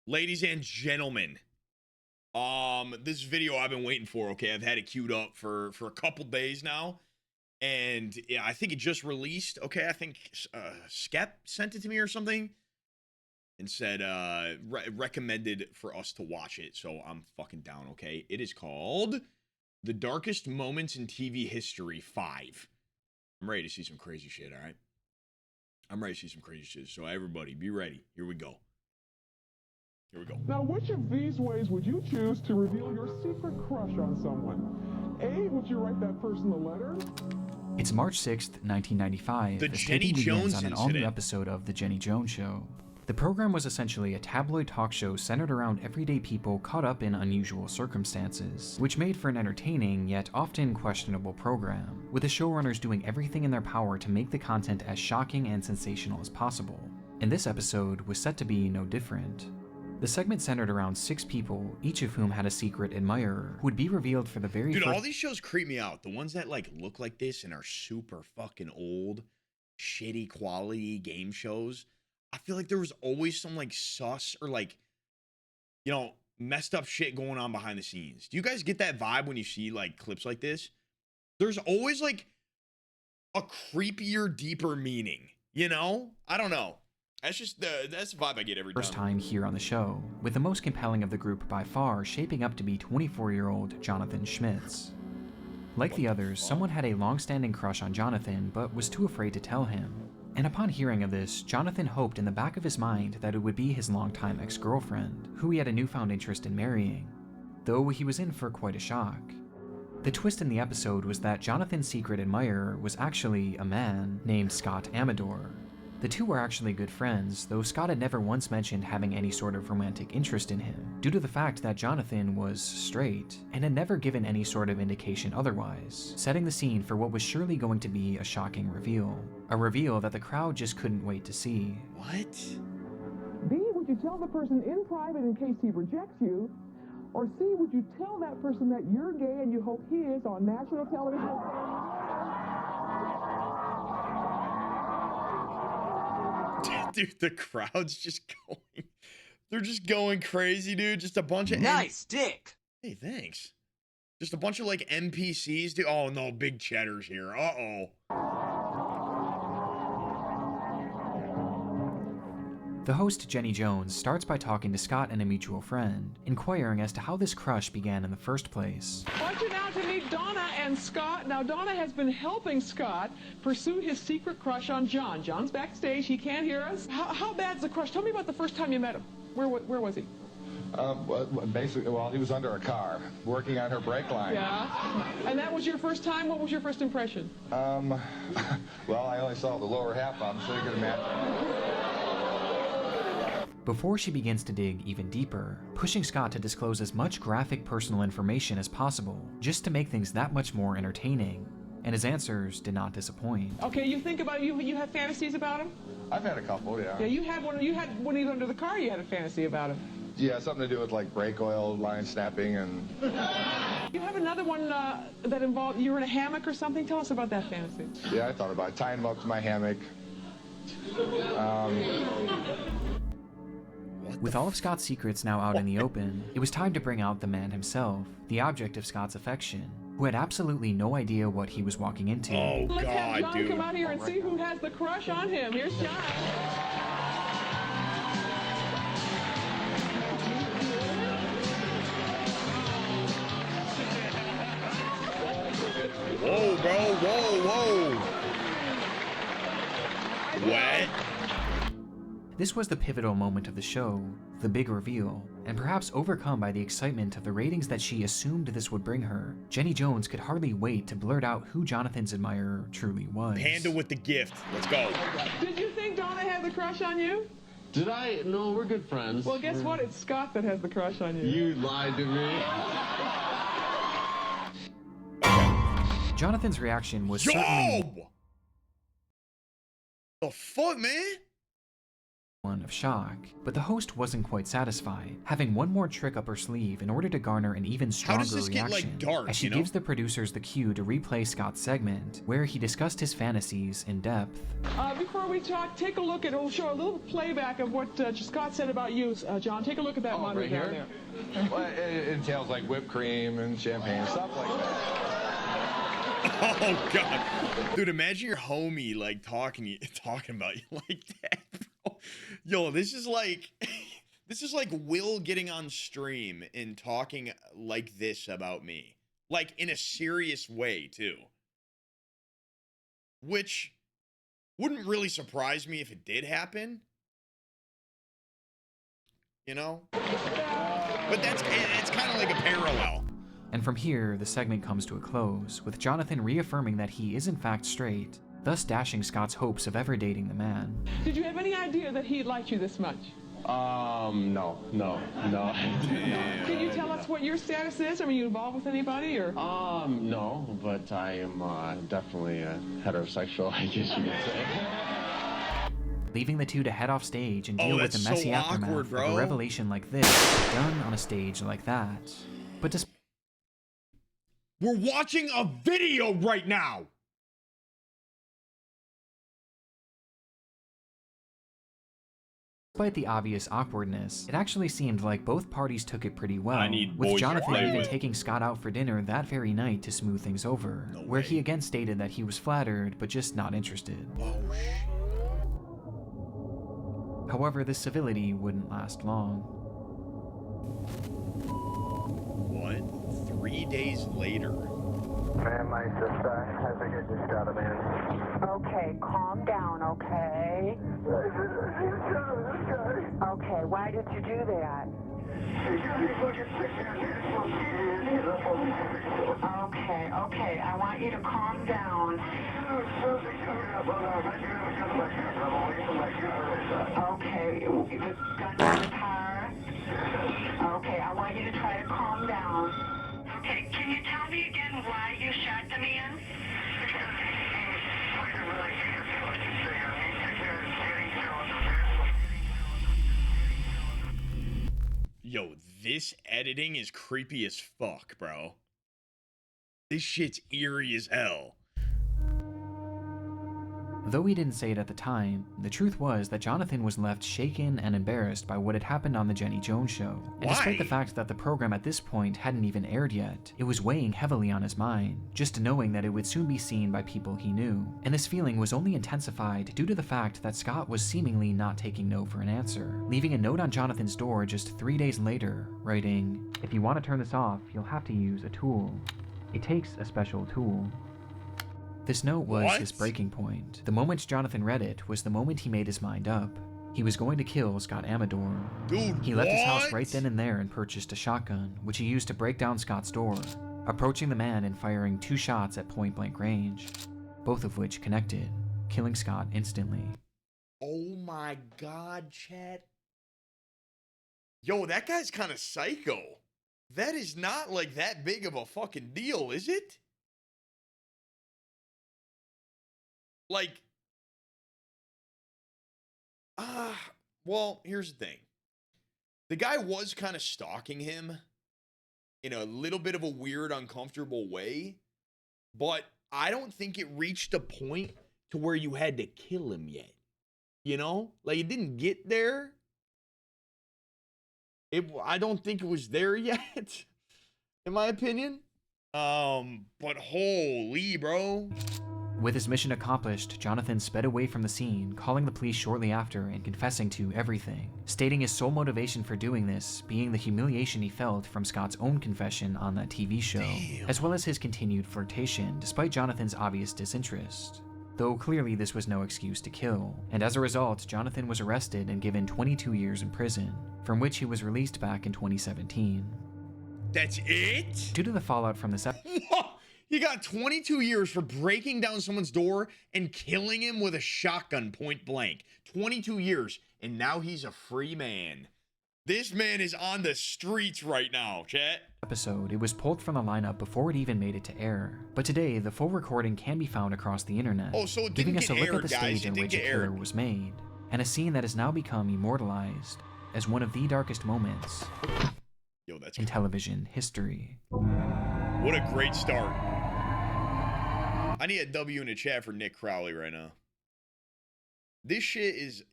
Ladies and gentlemen, this video I've been waiting for. Okay, I've had it queued up for a couple days now, and yeah, I think it just released. Okay, I think Skep sent it to me or something, and said recommended for us to watch it. So I'm fucking down. Okay, it is called The Darkest Moments in TV History 5. I'm ready to see some crazy shit. All right, I'm ready to see some crazy shit. So everybody, be ready. Here we go. Here we go. Now, which of these ways would you choose to reveal your secret crush on someone? A, would you write that person a letter? It's March 6th, 1995. The as Jenny taping begins Jones on an incident. all-new episode of The Jenny Jones Show. The program was essentially a tabloid talk show centered around everyday people caught up in unusual circumstances, which made for an entertaining yet often questionable program, with the showrunners doing everything in their power to make the content as shocking and sensational as possible. And this episode was set to be no different. The segment centered around 6 people, each of whom had a secret admirer, who would be revealed for the very first. Dude, all these shows creep me out. The ones that like look like this and are super fucking old, shitty quality game shows. I feel like there was always some like sus or like, you know, messed up shit going on behind the scenes. Do you guys get that vibe when you see like clips like this? There's always like a creepier, deeper meaning, you know? I don't know. That's just that's the vibe I get every time. First time here on the show, with the most compelling of the group by far shaping up to be 24-year-old Jonathan Schmitz. Like the others, someone had a long-standing crush on Jonathan, but was too afraid to tell him. And upon hearing of this, Jonathan hoped in the back of his mind that it would be his longtime ex-girlfriend, who he had a newfound interest in marrying, though he was in for quite a shock. The twist in the episode was that Jonathan's secret admirer was actually a man named Scott Amador. The two were actually good friends, though Scott had never once mentioned having any sort of romantic interest in him, due to the fact that Jonathan was straight, and had never given any sort of indication otherwise, setting the scene for what was surely going to be a shocking reveal. A reveal that the crowd just couldn't wait to see. What? B, would you tell the person in private in case he rejects you? Or C, would you tell that person that you're gay and you hope he is on national television? Dude, the crowd's just going. They're just going crazy, dude. Just a bunch of nice dick. Hey, thanks. Just a bunch of like NPCs, dude. Oh no, big cheddar's here. Uh-oh. The host, Jenny Jones, starts by talking to Scott and a mutual friend, inquiring as to how this crush began in the first place. I want you now to meet Donna and Scott. Now, Donna has been helping Scott pursue his secret crush on John. John's backstage. He can't hear us. How bad's the crush? Tell me about the first time you met him. Where was he? Basically, well, he was under a car, working on her brake line. Yeah. And that was your first time? What was your first impression? Well, I only saw the lower half of him, so you can imagine. Before she begins to dig even deeper, pushing Scott to disclose as much graphic personal information as possible, just to make things that much more entertaining, and his answers did not disappoint. Okay, you think about you have fantasies about him? I've had a couple, yeah. Yeah, you had when he was under the car, you had a fantasy about him. Yeah, something to do with like brake oil line snapping and... You have another one that involved, you were in a hammock or something? Tell us about that fantasy. Yeah, I thought about it. Tying him up to my hammock. With all of Scott's secrets now out in the open, it was time to bring out the man himself, the object of Scott's affection, who had absolutely no idea what he was walking into. Oh, Let's have God, John dude. come out here and see who has the crush on him. Here's John. Whoa, bro. Whoa, whoa. What? This was the pivotal moment of the show, the big reveal, and perhaps overcome by the excitement of the ratings that she assumed this would bring her, Jenny Jones could hardly wait to blurt out who Jonathan's admirer truly was. Panda with the gift. Let's go. Did you think Donna had the crush on you? Did I? No, we're good friends. Well, guess what? It's Scott that has the crush on you. You lied to me. Jonathan's reaction was certainly... Yo! The fuck, man? one of shock. But the host wasn't quite satisfied, having one more trick up her sleeve in order to garner an even stronger How does this get, reaction, like, dark, as she you know? gives the producers the cue to replay Scott's segment, where he discussed his fantasies in depth. Before we talk, take a look at, we'll show a little playback of what Scott said about you, John. Take a look at that monitor right down here? there. Well, it entails like whipped cream and champagne, stuff like that. Oh god, dude! Imagine your homie like talking about you like that, bro. Yo, this is like Will getting on stream and talking like this about me, like in a serious way too. Which wouldn't really surprise me if it did happen, you know. But that's kind of like a parallel. And from here, the segment comes to a close, with Jonathan reaffirming that he is in fact straight, thus dashing Scott's hopes of ever dating the man. Did you have any idea that he liked you this much? No. Can you tell us what your status is? Are you involved with anybody, or? No, but I am definitely heterosexual, I guess you could say. Leaving the two to head off stage and deal with the that's messy so aftermath awkward, of bro. a revelation like this, done on a stage like that. But We're watching a video right now. despite the obvious awkwardness, it actually seemed like both parties took it pretty well, I need with boys to Jonathan play even with. taking Scott out for dinner that very night to smooth things over, No where he way. again stated that he was flattered, but just not interested. Oh shit. However, this civility wouldn't last long. What? 3 days later. Man, I think I just got him in. Okay, calm down, okay? Okay, why did you do that? Okay, I want you to calm down. Okay, the gun in the car. Okay, I want you to try to calm down. Okay, can you tell me again why you shot the man? Yo, this editing is creepy as fuck, bro. This shit's eerie as hell. Though he didn't say it at the time, the truth was that Jonathan was left shaken and embarrassed by what had happened on the Jenny Jones show. And despite the Why? fact that the program at this point hadn't even aired yet, it was weighing heavily on his mind, just knowing that it would soon be seen by people he knew. And this feeling was only intensified due to the fact that Scott was seemingly not taking no for an answer, leaving a note on Jonathan's door just 3 days later, writing, "If you want to turn this off, you'll have to use a tool. It takes a special tool." This note was What? his breaking point. The moment Jonathan read it was the moment he made his mind up. He was going to kill Scott Amador. Dude, He left his house what? right then and there and purchased a shotgun, which he used to break down Scott's door, approaching the man and firing 2 shots at point-blank range, both of which connected, killing Scott instantly. Oh my god, Chad. Yo, that guy's kind of psycho. That is not like that big of a fucking deal, is it? Like, well, here's the thing. The guy was kind of stalking him in a little bit of a weird, uncomfortable way, but I don't think it reached a point to where you had to kill him yet. You know? Like, it didn't get there. I don't think it was there yet, in my opinion. But holy, bro. With his mission accomplished, Jonathan sped away from the scene, calling the police shortly after and confessing to everything, stating his sole motivation for doing this being the humiliation he felt from Scott's own confession on that TV show, as well as his continued flirtation despite Jonathan's obvious disinterest. Though clearly this was no excuse to kill, and as a result, Jonathan was arrested and given 22 years in prison, from which he was released back in 2017. That's it? Due to the fallout from this episode, Whoa! You got 22 years for breaking down someone's door and killing him with a shotgun point blank. 22 years, and now he's a free man. This man is on the streets right now, chat. it was pulled from the lineup before it even made it to air. But today, the full recording can be found across the internet, Oh, so it giving didn't us a get look at aired, the guys. stage It in didn't which a get killer aired. was made. and a scene that has now become immortalized as one of the darkest moments in television history. What a great start. I need a W in the chat for Nick Crowley right now. This shit is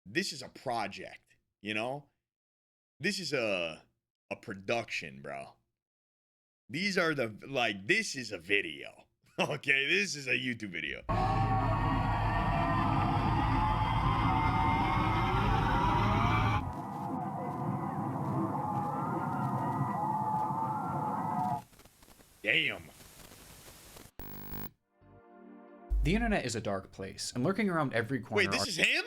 this is a project, you know? This is a production, bro. These are the, like, this is a video. Okay, this is a YouTube video. Damn. The internet is a dark place, and lurking around every corner. Wait, this is him?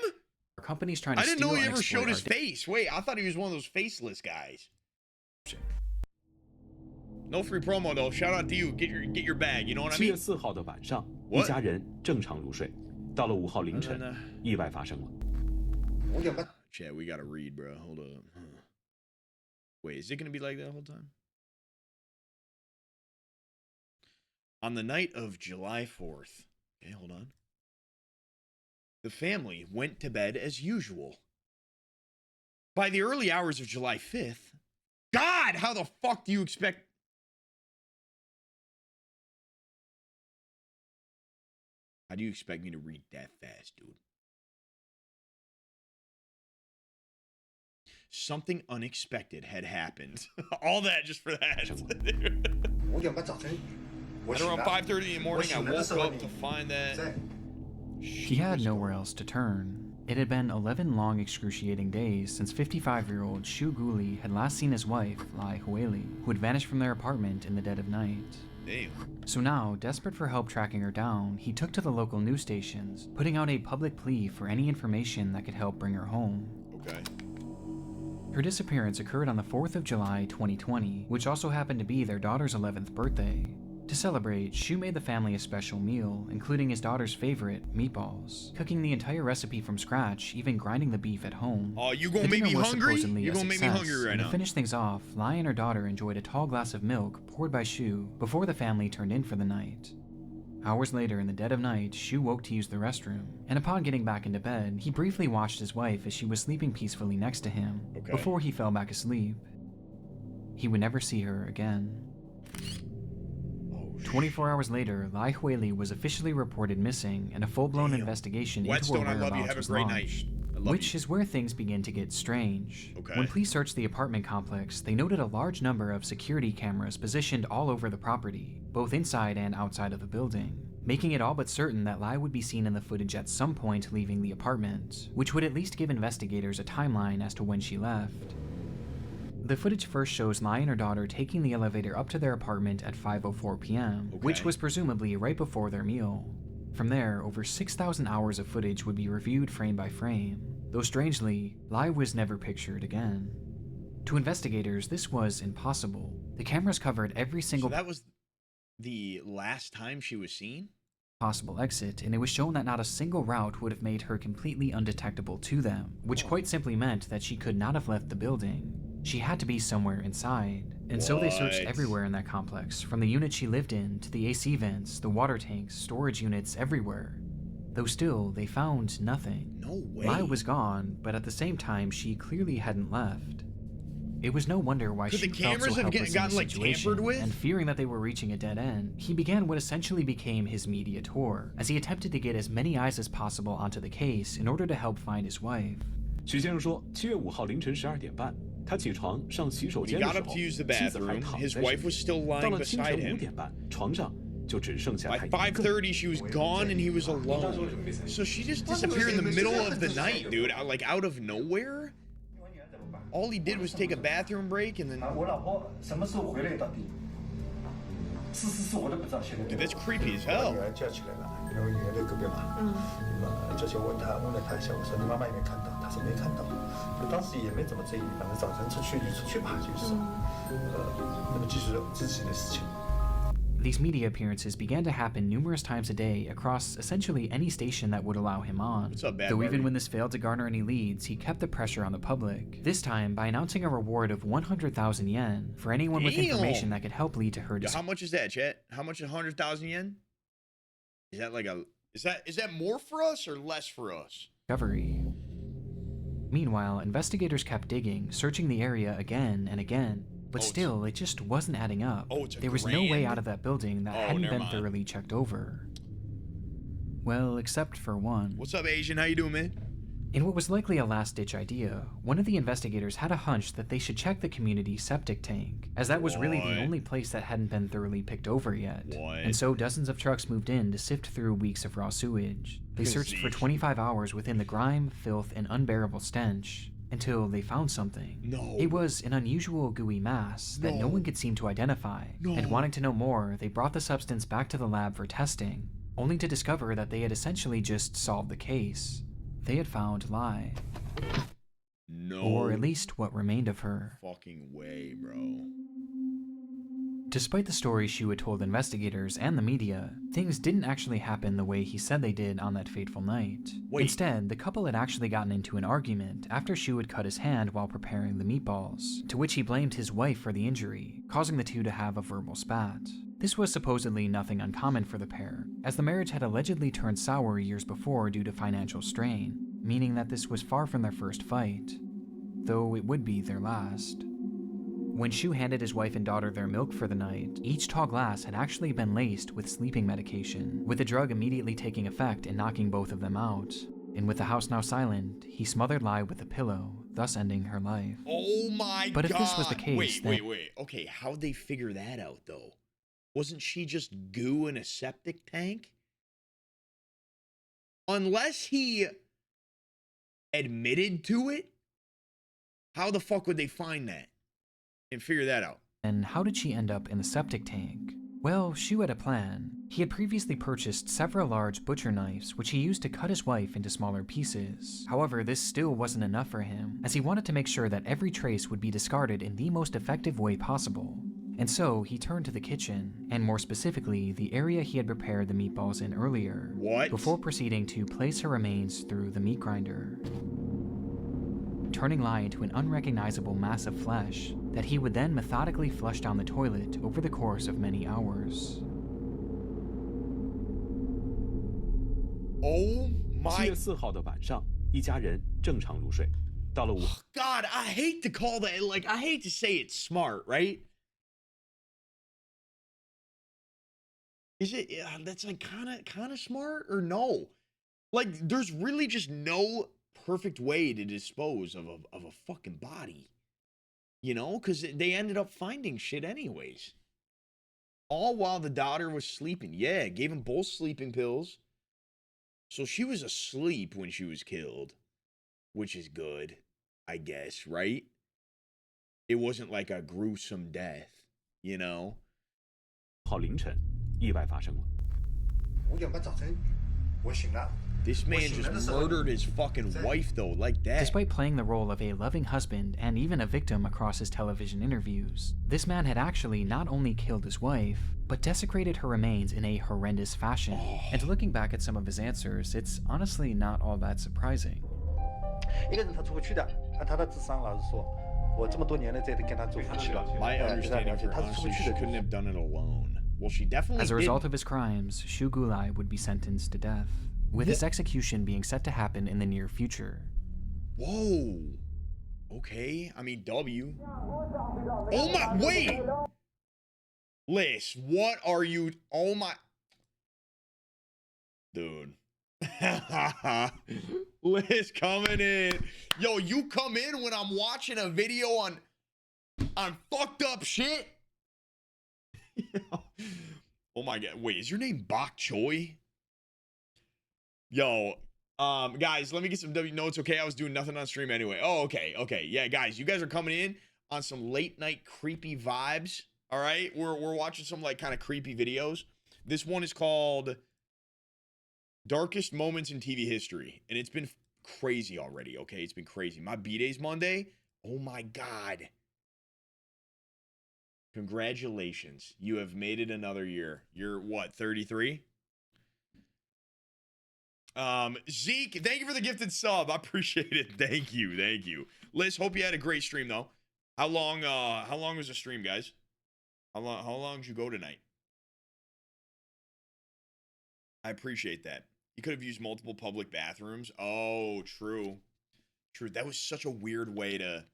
Are companies trying to I didn't steal know he and ever exploit showed his our face. Wait, I thought he was one of those faceless guys. No free promo though. Shout out to you. Get your bag. You know what I 7 mean? 月4号的晚上， What? 一家人正常入睡，到了5号凌晨，意外发生了。 Chad, we gotta read, bro. Hold up. Wait, is it gonna be like that the whole time? On the night of July 4th. Okay, hold on. The family went to bed as usual. By the early hours of July 5th, God, how the fuck do you expect? How do you expect me to read that fast, dude? Something unexpected had happened. All that just for that. At around 5:30 in the morning, I woke up to find that He had nowhere else to turn. It had been 11 long, excruciating days since 55-year-old Shu Guli had last seen his wife, Lai Hueli, who had vanished from their apartment in the dead of night. Damn. So now, desperate for help tracking her down, he took to the local news stations, putting out a public plea for any information that could help bring her home. Okay. Her disappearance occurred on the 4th of July, 2020, which also happened to be their daughter's 11th birthday. To celebrate, Shu made the family a special meal, including his daughter's favorite, meatballs, cooking the entire recipe from scratch, even grinding the beef at home. Oh, you gonna The make me dinner was hungry? supposedly You a gonna make me success, hungry right and now? To finish things off, Lai and her daughter enjoyed a tall glass of milk poured by Shu before the family turned in for the night. Hours later, in the dead of night, Shu woke to use the restroom, and upon getting back into bed, he briefly watched his wife as she was sleeping peacefully next to him, before he fell back asleep. He would never see her again. 24 hours later, Lai Hueli was officially reported missing, and a full-blown investigation into her Whetstone, I love you. whereabouts Have a was great night. launched. I love Which you. is where things begin to get strange. Okay. When police searched the apartment complex, they noted a large number of security cameras positioned all over the property, both inside and outside of the building, making it all but certain that Lai would be seen in the footage at some point leaving the apartment, which would at least give investigators a timeline as to when she left. The footage first shows Lai and her daughter taking the elevator up to their apartment at 5:04 p.m., which was presumably right before their meal. From there, over 6,000 hours of footage would be reviewed frame by frame, though strangely, Lai was never pictured again. To investigators, this was impossible. The cameras covered every single So that was the last time she was seen? possible exit, and it was shown that not a single route would have made her completely undetectable to them, which quite simply meant that she could not have left the building. She had to be somewhere inside, and so they searched everywhere in that complex, from the unit she lived in to the AC vents, the water tanks, storage units, everywhere. Though still, they found nothing. No way. Lai was gone, but at the same time, she clearly hadn't left. It was no wonder why Could she the felt cameras so have helpless gotten, in like, the situation, tampered with? and fearing that they were reaching a dead end, he began what essentially became his media tour, as he attempted to get as many eyes as possible onto the case in order to help find his wife. 许先生说，7月5号凌晨12点半，他起床上洗手 He 间的 got 时 up 候， to use the 妻子还 bathroom. 躺 His 在 wife 身 was 边 still 到 lying 了清晨 beside 5 him. 点半，床上就只剩下 By 他一个人。 5:30, she was gone and he was alone. So she just disappeared in the middle of the night, dude. Like out of nowhere. All he did was take a bathroom break and then. 我老婆什么时候回来到底？是我都不知道。现在 Dude, that's creepy as hell. 女儿叫起来了，因为女儿在隔壁嘛。那么叫起问了她一下，我说你妈妈有没有看到？她说没看到。我当时也没怎么在意，反正早晨出去一出去吧，就是，那么继续自己的事情。 These media appearances began to happen numerous times a day across essentially any station that would allow him on. What's up, Bad Though even Barbie? when this failed to garner any leads, he kept the pressure on the public, this time by announcing a reward of 100,000 yen for anyone with information that could help lead to her Yo, how much is that, chat? How much is 100,000 yen? Is that like a Is that more for us or less for us? Discovery. Meanwhile, investigators kept digging, searching the area again and again, but still, it just wasn't adding up. There was no way out of that building that hadn't been thoroughly checked over. Well, except for one. What's up, Asian? How you doing, man? In what was likely a last-ditch idea, one of the investigators had a hunch that they should check the community septic tank, as that was really the only place that hadn't been thoroughly picked over yet. And so dozens of trucks moved in to sift through weeks of raw sewage. They searched for 25 hours within the grime, filth, and unbearable stench, until they found something. It was an unusual gooey mass that no one could seem to identify, and wanting to know more, they brought the substance back to the lab for testing, only to discover that they had essentially just solved the case. They had found Lai. No. Or at least what remained of her. Fucking way, bro. Despite the stories Shu had told investigators and the media, things didn't actually happen the way he said they did on that fateful night. Instead, the couple had actually gotten into an argument after Shu had cut his hand while preparing the meatballs, to which he blamed his wife for the injury, causing the two to have a verbal spat. This was supposedly nothing uncommon for the pair, as the marriage had allegedly turned sour years before due to financial strain, meaning that this was far from their first fight, though it would be their last. When Shu handed his wife and daughter their milk for the night, each tall glass had actually been laced with sleeping medication, with the drug immediately taking effect and knocking both of them out. And with the house now silent, he smothered Lai with a pillow, thus ending her life. Oh my god! But if this was the case, wait. Okay, how'd they figure that out, though? Wasn't she just goo in a septic tank? Unless he admitted to it, how the fuck would they find that and figure that out? And how did she end up in the septic tank? Well, Shu had a plan. He had previously purchased several large butcher knives, which he used to cut his wife into smaller pieces. However, this still wasn't enough for him, as he wanted to make sure that every trace would be discarded in the most effective way possible. And so, he turned to the kitchen, and more specifically, the area he had prepared the meatballs in earlier, before proceeding to place her remains through the meat grinder, turning Lai into an unrecognizable mass of flesh that he would then methodically flush down the toilet over the course of many hours. Oh my... 7月4号的晚上，一家人正常入睡。到了God, I hate to call that, like, I hate to say it's smart, right? Is it, yeah, that's like kind of smart or no? Like, there's really just no perfect way to dispose of a fucking body, you know, because they ended up finding shit anyways, all while the daughter was sleeping. Yeah, gave them both sleeping pills, so she was asleep when she was killed, which is good, I guess, right? It wasn't like a gruesome death, you know. 号凌晨，意外发生了。5点半早晨，我醒了。 This man just murdered his fucking wife, though, like that. Despite playing the role of a loving husband and even a victim across his television interviews, this man had actually not only killed his wife, but desecrated her remains in a horrendous fashion. And looking back at some of his answers, it's honestly not all that surprising. 一个人他出不去的，按他的智商，老实说，我这么多年了，这都跟他走不去了。 My understanding of her, honestly, she couldn't have done it alone. Well, she definitely As a result of his crimes, Shu Gulai would be sentenced to death, with his execution being set to happen in the near future. Whoa. Okay. I mean, W. Oh my, wait. Liz, what are you? Oh my. Dude. Liz coming in. Yo, you come in when I'm watching a video on fucked up shit? Oh my god. Wait, is your name Bok Choy? Yo, guys, let me get some W notes. Okay, I was doing nothing on stream anyway. Oh, okay. Yeah, guys, you guys are coming in on some late night creepy vibes. All right, we're watching some like kind of creepy videos. This one is called Darkest Moments in TV History, and it's been crazy already. Okay, it's been crazy. My B-Day's Monday. Oh my god. Congratulations. You have made it another year. You're what, 33? Zeke, thank you for the gifted sub. I appreciate it. Thank you. Liz, hope you had a great stream though. How long was the stream, guys? How long did you go tonight? I appreciate that. You could have used multiple public bathrooms. Oh, true. True. That was such a weird way to...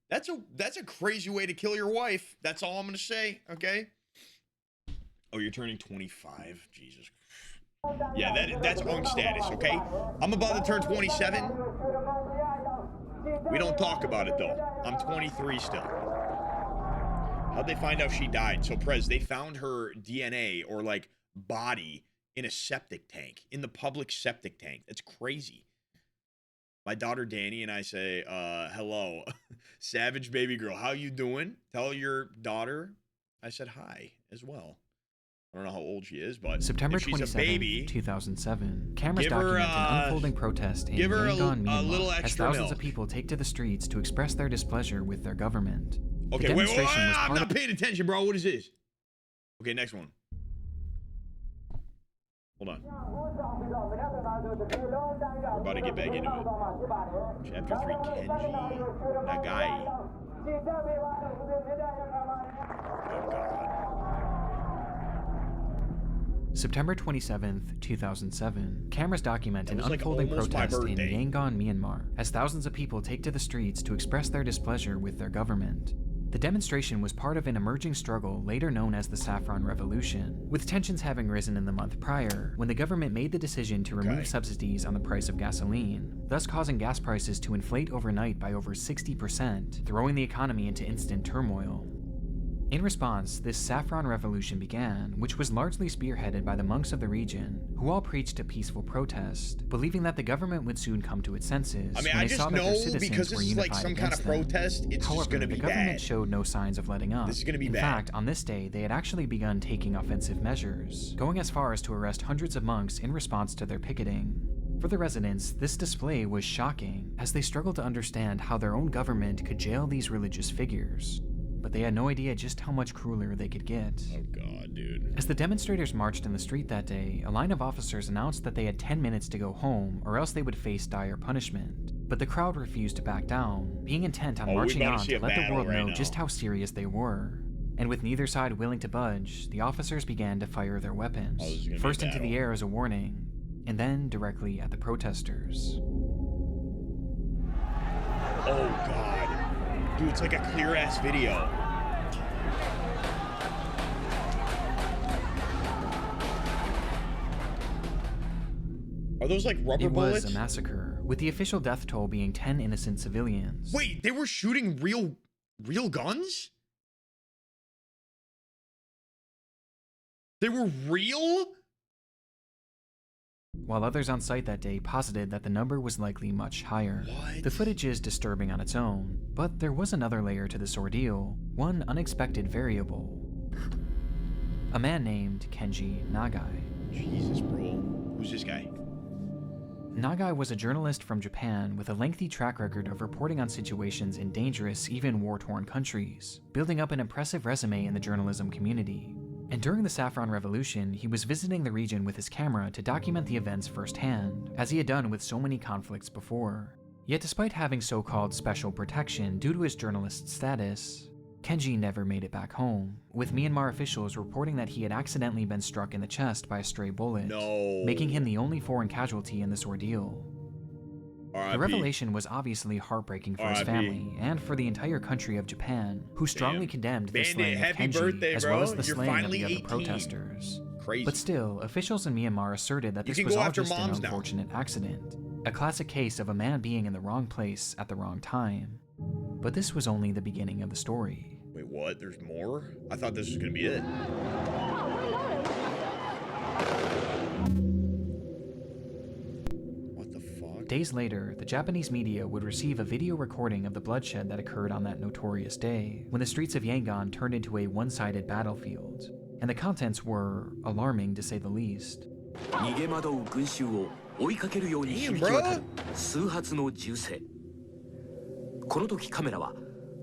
That's a crazy way to kill your wife. That's all I'm going to say, okay? Oh, you're turning 25. Jesus. Yeah, that's unk status, okay? I'm about to turn 27. We don't talk about it, though. I'm 23 still. How'd they find out she died? So, Prez, they found her DNA or, like, body in a septic tank. In the public septic tank. That's crazy. My daughter Danny and I say, hello. Savage baby girl, how you doing? Tell your daughter I said hi as well. I don't know how old she is, but September if she's a 27th, baby, 2007. Cameras give her, document an unfolding protest in Yangon, Myanmar, little as extra thousands milk. of people take to the streets to express their displeasure with their government. Okay, the wait, demonstration was I'm part not of... paying attention, bro. What is this? Okay, next one. Hold on. We're about to get back into it. Chapter 3, Kenji Nagai. Oh, God. September 27th, 2007. Cameras document an That was, like, unfolding almost my protest in birthday. Yangon, Myanmar, as thousands of people take to the streets to express their displeasure with their government. The demonstration was part of an emerging struggle later known as the Saffron Revolution, with tensions having risen in the month prior, when the government made the decision to remove subsidies on the price of gasoline, thus causing gas prices to inflate overnight by over 60%, throwing the economy into instant turmoil. In response, this Saffron Revolution began, which was largely spearheaded by the monks of the region, who all preached a peaceful protest, believing that the government would soon come to its senses I mean, when I they saw just that their know citizens because were this is unified like some kind of against them. protest, it's However, just going to be the government bad. showed no signs of letting up. This is going to be In bad. fact, on this day, they had actually begun taking offensive measures, going as far as to arrest hundreds of monks in response to their picketing. For the residents, this display was shocking, as they struggled to understand how their own government could jail these religious figures. But they had no idea just how much crueler they could get. Oh, God, dude. As the demonstrators marched in the street that day, a line of officers announced that they had 10 minutes to go home, or else they would face dire punishment. But the crowd refused to back down, being intent on marching on to let the world know just how serious they were. And with neither side willing to budge, the officers began to fire their weapons, first into the air as a warning, and then directly at the protesters. Oh, God. Dude, it's like a clear-ass video. Are those like rubber bullets? It was a massacre, with the official death toll being 10 innocent civilians. Wait, they were shooting real guns? They were real? While others on site that day posited that the number was likely much higher. What? The footage is disturbing on its own, but there was another layer to this ordeal, one unexpected variable. A man named Kenji Nagai. Jesus, bro. Who's this guy? Nagai was a journalist from Japan with a lengthy track record of reporting on situations in dangerous, even war-torn countries, building up an impressive resume in the journalism community. And during the Saffron Revolution, he was visiting the region with his camera to document the events firsthand, as he had done with so many conflicts before. Yet despite having so-called special protection due to his journalist status, Kenji never made it back home, with Myanmar officials reporting that he had accidentally been struck in the chest by a stray bullet, making him the only foreign casualty in this ordeal. The revelation was obviously heartbreaking for his family and for the entire country of Japan, who strongly condemned the slaying of Kenji, as well as the slaying of the other protesters. Crazy. But still, officials in Myanmar asserted that this was all just an unfortunate accident, a classic case of a man being in the wrong place at the wrong time. But this was only the beginning of the story. Wait, what? There's more? I thought this was gonna be it. Days later, the Japanese media would receive a video recording of the bloodshed that occurred on that notorious day, when the streets of Yangon turned into a one-sided battlefield, and the contents were alarming to say the least. Damn, bro. この時カメラは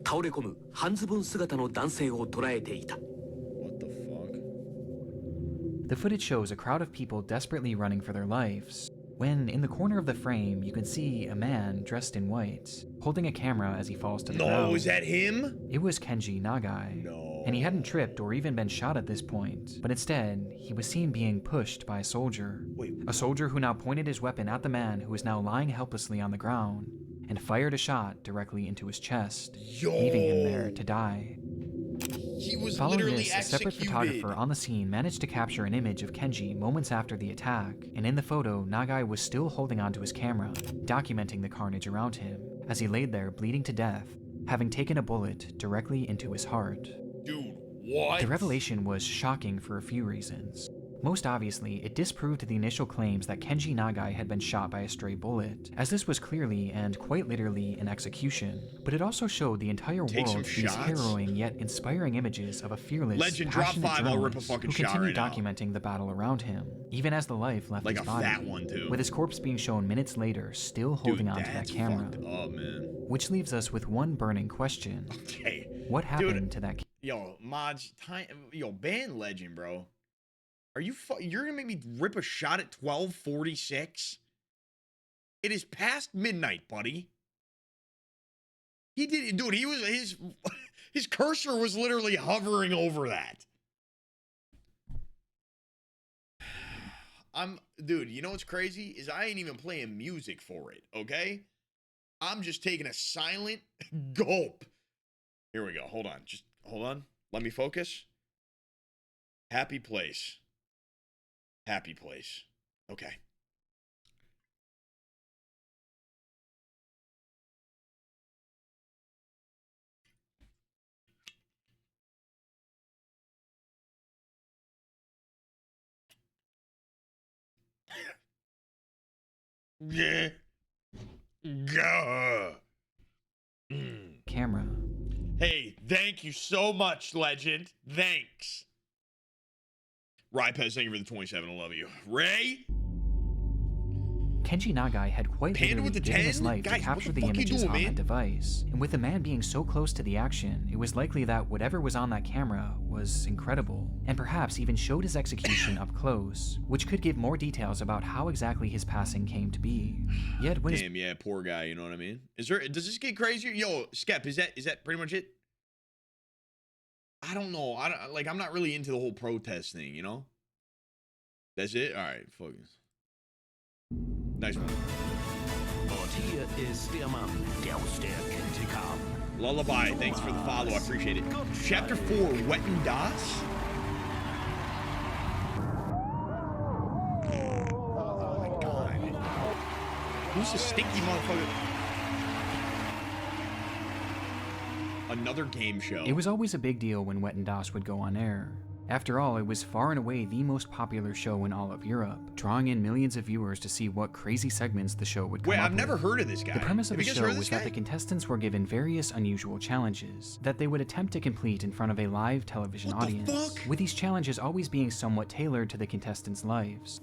倒れ込む半ズボン姿の男性を捉えていた。 What the fuck? The footage shows a crowd of people desperately running for their lives, when in the corner of the frame you can see a man dressed in white, holding a camera as he falls to the ground. No, is that him? It was Kenji Nagai. No. And he hadn't tripped or even been shot at this point, but instead, he was seen being pushed by a soldier. Wait. A soldier who now pointed his weapon at the man who was now lying helplessly on the ground, and fired a shot directly into his chest, leaving him there to die. He was Following literally this, a separate executed. photographer on the scene managed to capture an image of Kenji moments after the attack, and in the photo, Nagai was still holding onto his camera, documenting the carnage around him, as he laid there bleeding to death, having taken a bullet directly into his heart. Dude, what? The revelation was shocking for a few reasons. Most obviously, it disproved the initial claims that Kenji Nagai had been shot by a stray bullet, as this was clearly and quite literally an execution. But it also showed the entire world these harrowing yet inspiring images of a fearless, Legend, drop passionate 5, I'll rip a journalist fucking who shot continued right now. documenting the battle around him, even as the life left Like his a body, fat one, too. with his corpse being shown minutes later, still holding onto that camera. Fucked up, man. Which leaves us with one burning question. Okay. What happened to that? Yo, mods, ban Legend, bro. Are you you're gonna make me rip a shot at 12:46? It is past midnight, buddy. He did, dude. He was his cursor was literally hovering over that. Dude. You know what's crazy is I ain't even playing music for it. Okay, I'm just taking a silent gulp. Here we go. Hold on. Just hold on. Let me focus. Happy place. Happy place. Okay. Yeah. Gah. Camera. Hey, thank you so much, Legend. Thanks. Rypez, thank you for the 27. I love you. Ray? Kenji Nagai had quite Panda literally with the given 10? his life Guys, to capture what the the fuck you images doing, on man? that device. And with the man being so close to the action, it was likely that whatever was on that camera was incredible, and perhaps even showed his execution up close, which could give more details about how exactly his passing came to be. Yet when Damn, yeah, poor guy, you know what I mean? Does this get crazier? Yo, Skep, is that pretty much it? I don't know. I'm not really into the whole protest thing, you know? That's it? Alright, focus. Nice one. Und hier ist der Mann, der aus der Kälte kam. Lullaby, thanks for the follow. I appreciate it. Chapter 4, Wetten Das? Oh my god. Who's the stinky motherfucker? Another game show. It was always a big deal when Wetten Das would go on air. After all, it was far and away the most popular show in all of Europe, drawing in millions of viewers to see what crazy segments the show would come up Wait, I've with. never heard of this guy. The premise of Have the you guys show heard of was this that guy? the contestants were given various unusual challenges that they would attempt to complete in front of a live television audience, with these challenges always being somewhat tailored to the contestants' lives.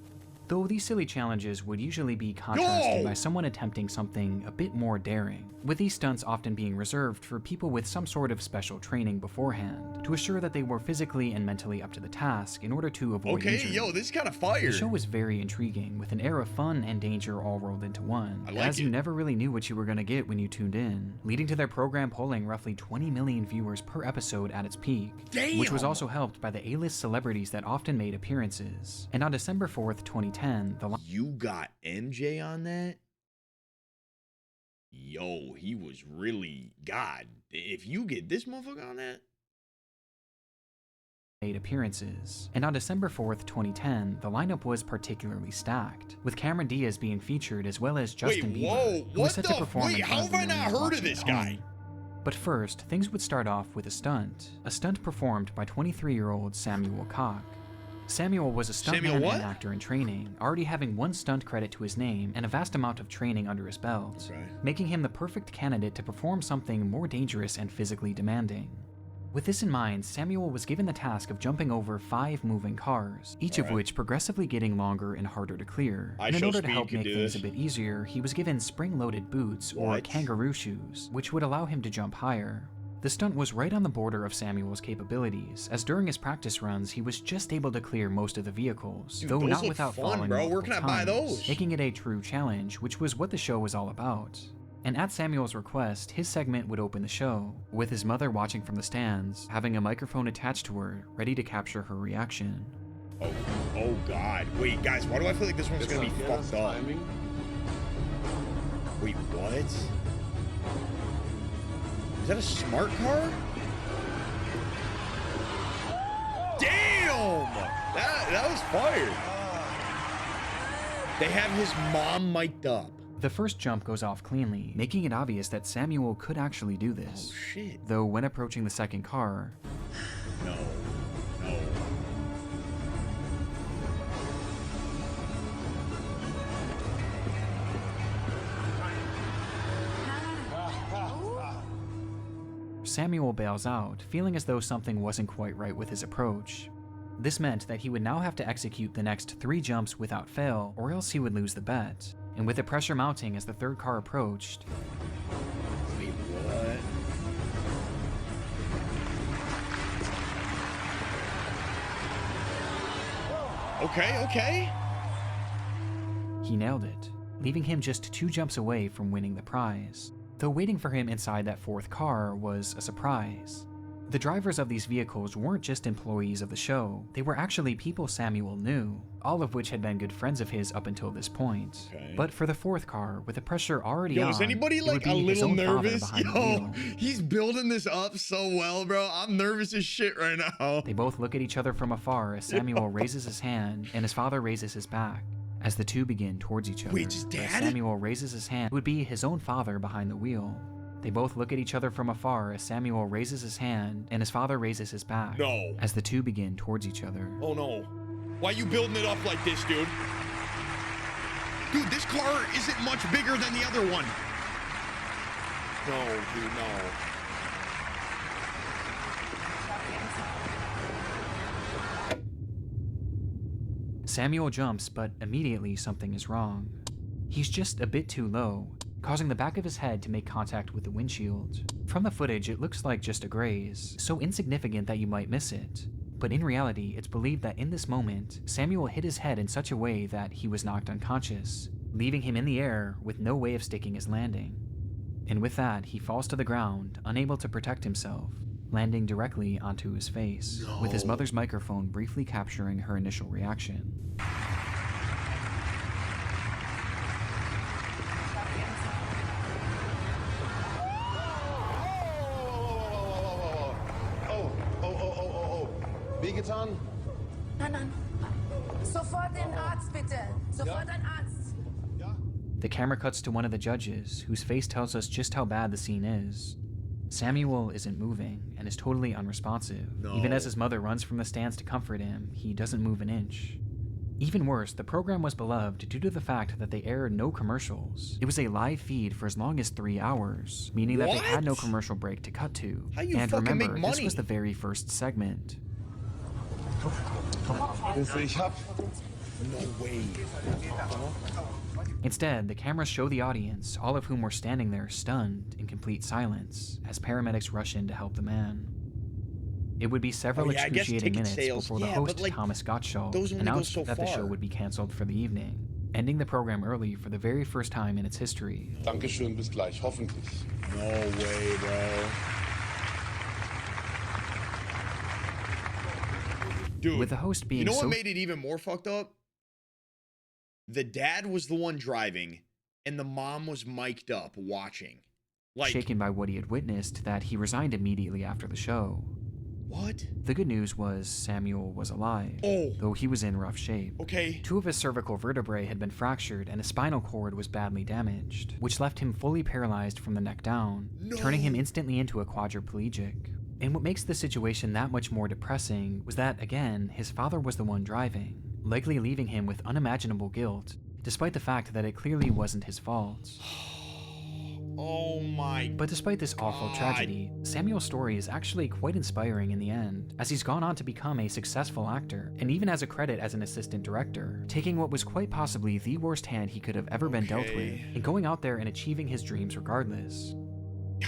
Though these silly challenges would usually be contrasted by someone attempting something a bit more daring, with these stunts often being reserved for people with some sort of special training beforehand, to assure that they were physically and mentally up to the task in order to avoid injury. Yo, this is kind of fire. The show was very intriguing, with an air of fun and danger all rolled into one, as you never really knew what you were going to get when you tuned in, leading to their program polling roughly 20 million viewers per episode at its peak, which was also helped by the A-list celebrities that often made appearances. And on December 4th, 2010, You got MJ on that? Yo, he was really God. If you get this motherfucker on that? made appearances. And on December 4th, 2010, the lineup was particularly stacked, with Cameron Diaz being featured as well as Justin Bieber, who was set to perform in front of the millions watching at home. But first, things would start off with a stunt performed by 23-year-old Samuel Koch. Samuel was a stuntman and actor in training, already having one stunt credit to his name and a vast amount of training under his belt, making him the perfect candidate to perform something more dangerous and physically demanding. With this in mind, Samuel was given the task of jumping over 5 moving cars, each of which progressively getting longer and harder to clear. And in order to help make things a bit easier, he was given spring-loaded boots or kangaroo shoes, which would allow him to jump higher. The The stunt was right on the border of Samuel's capabilities, as during his practice runs he was just able to clear most of the vehicles, Dude, though those not look without fun, falling bro. Where multiple can I buy times, those? making it a true challenge, which was what the show was all about. And at Samuel's request, his segment would open the show, with his mother watching from the stands, having a microphone attached to her, ready to capture her reaction. Oh God. Wait, guys, why do I feel like this one's gonna be fucked up? Wait, what? Is that a smart car? Damn! That was fire. They have his mom mic'd up. The first jump goes off cleanly, making it obvious that Samuel could actually do this. Oh shit. Though when approaching the second car, No. Samuel bails out, feeling as though something wasn't quite right with his approach. This meant that he would now have to execute the next 3 jumps without fail, or else he would lose the bet. And with the pressure mounting as the third car approached, Wait, what? Okay. he nailed it, leaving him just 2 jumps away from winning the prize. Though waiting for him inside that 4th car was a surprise. The drivers of these vehicles weren't just employees of the show, they were actually people Samuel knew, all of which had been good friends of his up until this point. Okay. But for the 4th car, with the pressure already on, Is anybody it would like be a his little own father nervous? behind the Yo, wheel. he's building this up so well, bro. I'm nervous as shit right now. They both look at each other from afar as Samuel raises his hand and his father raises his back. As the two begin towards each other, Wait, his dad? as Samuel raises his hand, it would be his own father behind the wheel. They both look at each other from afar as Samuel raises his hand and his father raises his back. No. As the two begin towards each other. Oh no. Why you building it up like this, dude? Dude, this car isn't much bigger than the other one. No, dude, no. Samuel jumps, but immediately something is wrong. He's just a bit too low, causing the back of his head to make contact with the windshield. From the footage, it looks like just a graze, so insignificant that you might miss it. But in reality, it's believed that in this moment, Samuel hit his head in such a way that he was knocked unconscious, leaving him in the air with no way of sticking his landing. And with that, he falls to the ground, unable to protect himself, landing directly onto his face, with his mother's microphone briefly capturing her initial reaction. Wehgetan? Nein. Sofort den Arzt, bitte. Sofort ein Arzt. The camera cuts to one of the judges, whose face tells us just how bad the scene is. Samuel isn't moving and is totally unresponsive. Even as his mother runs from the stands to comfort him, he doesn't move an inch. Even worse, the program was beloved due to the fact that they aired no commercials. It was a live feed for as long as 3 hours, meaning that they had no commercial break to cut to. How you and fucking remember, make money? this was the very first segment. No way. Instead, the cameras show the audience, all of whom were standing there stunned in complete silence, as paramedics rush in to help the man. It would be several excruciating minutes before the host, Thomas Gottschalk, announced that the show would be canceled for the evening, ending the program early for the very first time in its history. Dankeschön, bis gleich, hoffentlich. No way, bro. Dude, with the host being you know what made it even more fucked up? The dad was the one driving, and the mom was mic'd up watching. Like, shaken by what he had witnessed, that he resigned immediately after the show. What? The good news was Samuel was alive, though he was in rough shape. Okay. 2 of his cervical vertebrae had been fractured and his spinal cord was badly damaged, which left him fully paralyzed from the neck down, turning him instantly into a quadriplegic. And what makes the situation that much more depressing was that, again, his father was the one driving, likely leaving him with unimaginable guilt, despite the fact that it clearly wasn't his fault. Oh my But despite this awful tragedy, Samuel's story is actually quite inspiring in the end, as he's gone on to become a successful actor, and even has a credit as an assistant director, taking what was quite possibly the worst hand he could have ever been dealt with, and going out there and achieving his dreams regardless.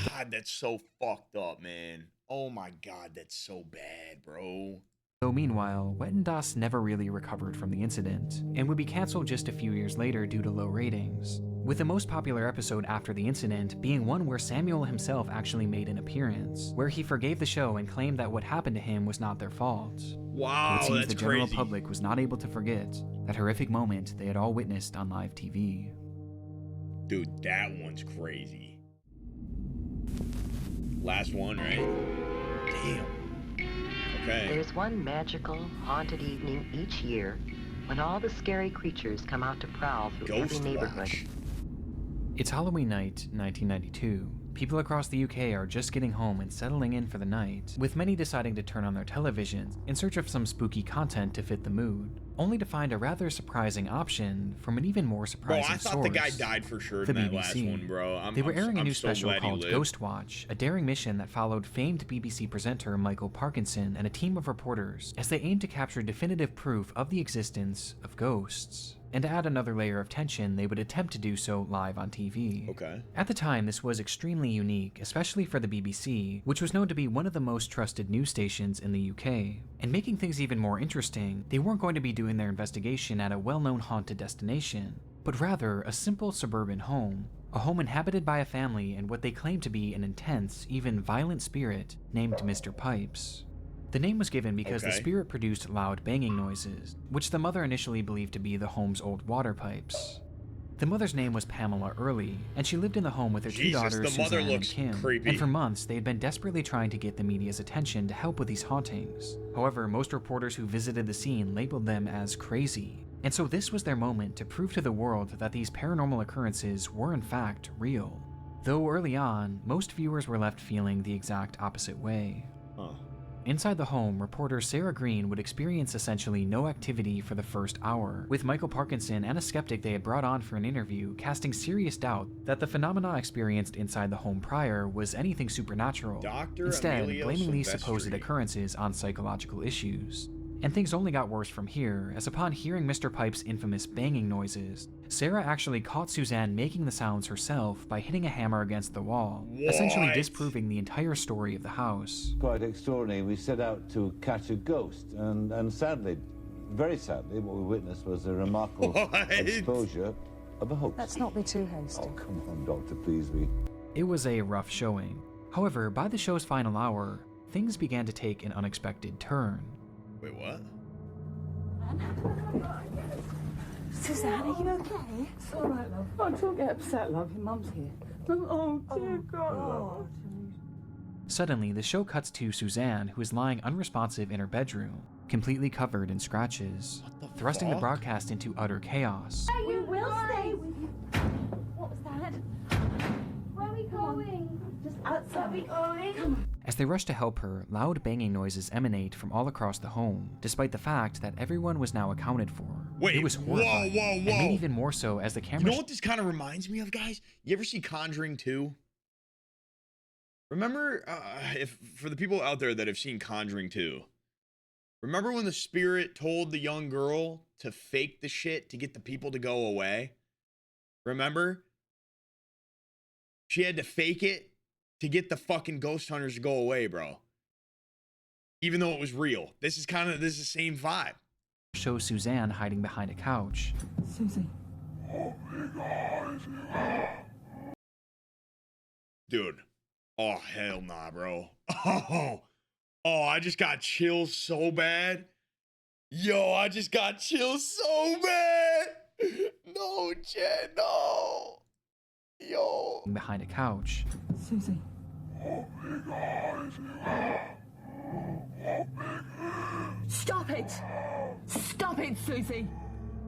God, that's so fucked up, man. Oh my God, that's so bad, bro. Though meanwhile, Wetten Dass never really recovered from the incident, and would be cancelled just a few years later due to low ratings, with the most popular episode after the incident being one where Samuel himself actually made an appearance, where he forgave the show and claimed that what happened to him was not their fault. Wow, but it seems that's the general crazy. public was not able to forget that horrific moment they had all witnessed on live TV. Dude, that one's crazy. Last one, right? Damn. Okay. There's one magical, haunted evening each year when all the scary creatures come out to prowl through every neighborhood. It's Halloween night, 1992. People across the UK are just getting home and settling in for the night, with many deciding to turn on their televisions in search of some spooky content to fit the mood, only to find a rather surprising option from an even more surprising source. Bro, I thought the guy died for sure the in that BBC. last one, bro. They were airing a new so special glad he called lived. Ghostwatch, a daring mission that followed famed BBC presenter Michael Parkinson and a team of reporters as they aimed to capture definitive proof of the existence of ghosts. And to add another layer of tension, they would attempt to do so live on TV. Okay. At the time, this was extremely unique, especially for the BBC, which was known to be one of the most trusted news stations in the UK. And making things even more interesting, they weren't going to be doing their investigation at a well-known haunted destination, but rather a simple suburban home. A home inhabited by a family and what they claimed to be an intense, even violent spirit named Mr. Pipes. The name was given because the spirit produced loud banging noises, which the mother initially believed to be the home's old water pipes. The mother's name was Pamela Early, and she lived in the home with her two daughters, the mother Suzanne and looks Kim. creepy. And for months, they had been desperately trying to get the media's attention to help with these hauntings. However, most reporters who visited the scene labeled them as crazy. And so this was their moment to prove to the world that these paranormal occurrences were in fact real. Though early on, most viewers were left feeling the exact opposite way. Inside the home, reporter Sarah Green would experience essentially no activity for the first hour, with Michael Parkinson and a skeptic they had brought on for an interview casting serious doubt that the phenomena experienced inside the home prior was anything supernatural, instead blaming these supposed occurrences on psychological issues. And things only got worse from here, as upon hearing Mr. Pipe's infamous banging noises, Sarah actually caught Suzanne making the sounds herself by hitting a hammer against the wall, essentially disproving the entire story of the house. Quite extraordinary. We set out to catch a ghost, and sadly, very sadly, what we witnessed was a remarkable exposure of a hoax. Let's not be too hasty. Oh, come on, Doctor, please. It was a rough showing. However, by the show's final hour, things began to take an unexpected turn. Wait, what? Suzanne, are you okay? It's all right, love. Oh, don't get upset, love. Your mum's here. Oh, dear God. Suddenly, the show cuts to Suzanne, who is lying unresponsive in her bedroom, completely covered in scratches, thrusting the broadcast into utter chaos. We will stay with you. What was that? Where are we going? Just outside. Where are we going? As they rush to help her, loud banging noises emanate from all across the home, despite the fact that everyone was now accounted for. Wait, it was horrifying, whoa. and made even more so as the camera. You know what this kind of reminds me of, guys? You ever see Conjuring 2? Remember, if for the people out there that have seen Conjuring 2, remember when the spirit told the young girl to fake the shit to get the people to go away? Remember? She had to fake it to get the fucking ghost hunters to go away, bro. Even though it was real. This is the same vibe. Shows Suzanne hiding behind a couch. Susie. Dude. Oh, hell nah, bro. Oh, I just got chills so bad. Yo, I just got chills so bad. No, Jen, no. Yo. Behind a couch. Susie. Stop it! Stop it, Susie!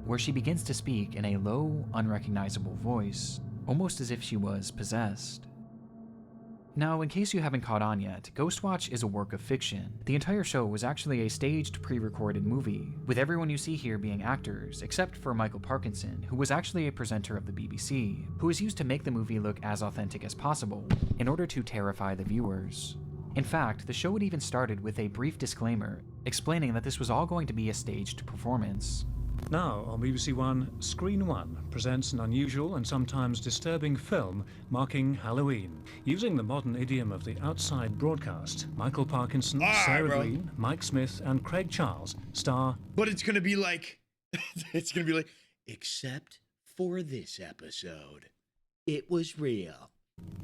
Where she begins to speak in a low, unrecognizable voice, almost as if she was possessed. Now, in case you haven't caught on yet, Ghostwatch is a work of fiction. The entire show was actually a staged, pre-recorded movie, with everyone you see here being actors, except for Michael Parkinson, who was actually a presenter of the BBC, who was used to make the movie look as authentic as possible, in order to terrify the viewers. In fact, the show had even started with a brief disclaimer, explaining that this was all going to be a staged performance. Now on BBC One, Screen One presents an unusual and sometimes disturbing film marking Halloween. Using the modern idiom of the outside broadcast, Michael Parkinson, Sarah Green, Mike Smith and Craig Charles star... But it's gonna be like... it's gonna be like, except for this episode. It was real.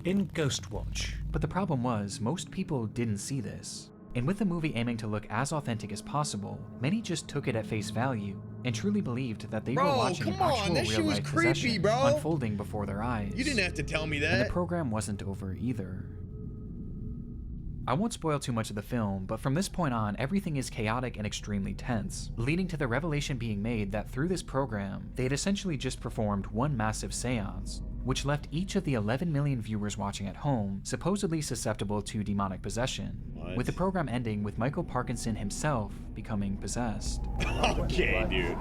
In Ghostwatch. But the problem was, most people didn't see this. And with the movie aiming to look as authentic as possible, many just took it at face value and truly believed that they were watching an actual real-life possession unfolding before their eyes. You didn't have to tell me that. And the program wasn't over either. I won't spoil too much of the film, but from this point on, everything is chaotic and extremely tense, leading to the revelation being made that through this program, they had essentially just performed one massive seance, which left each of the 11 million viewers watching at home supposedly susceptible to demonic possession, with the program ending with Michael Parkinson himself becoming possessed. Okay, dude.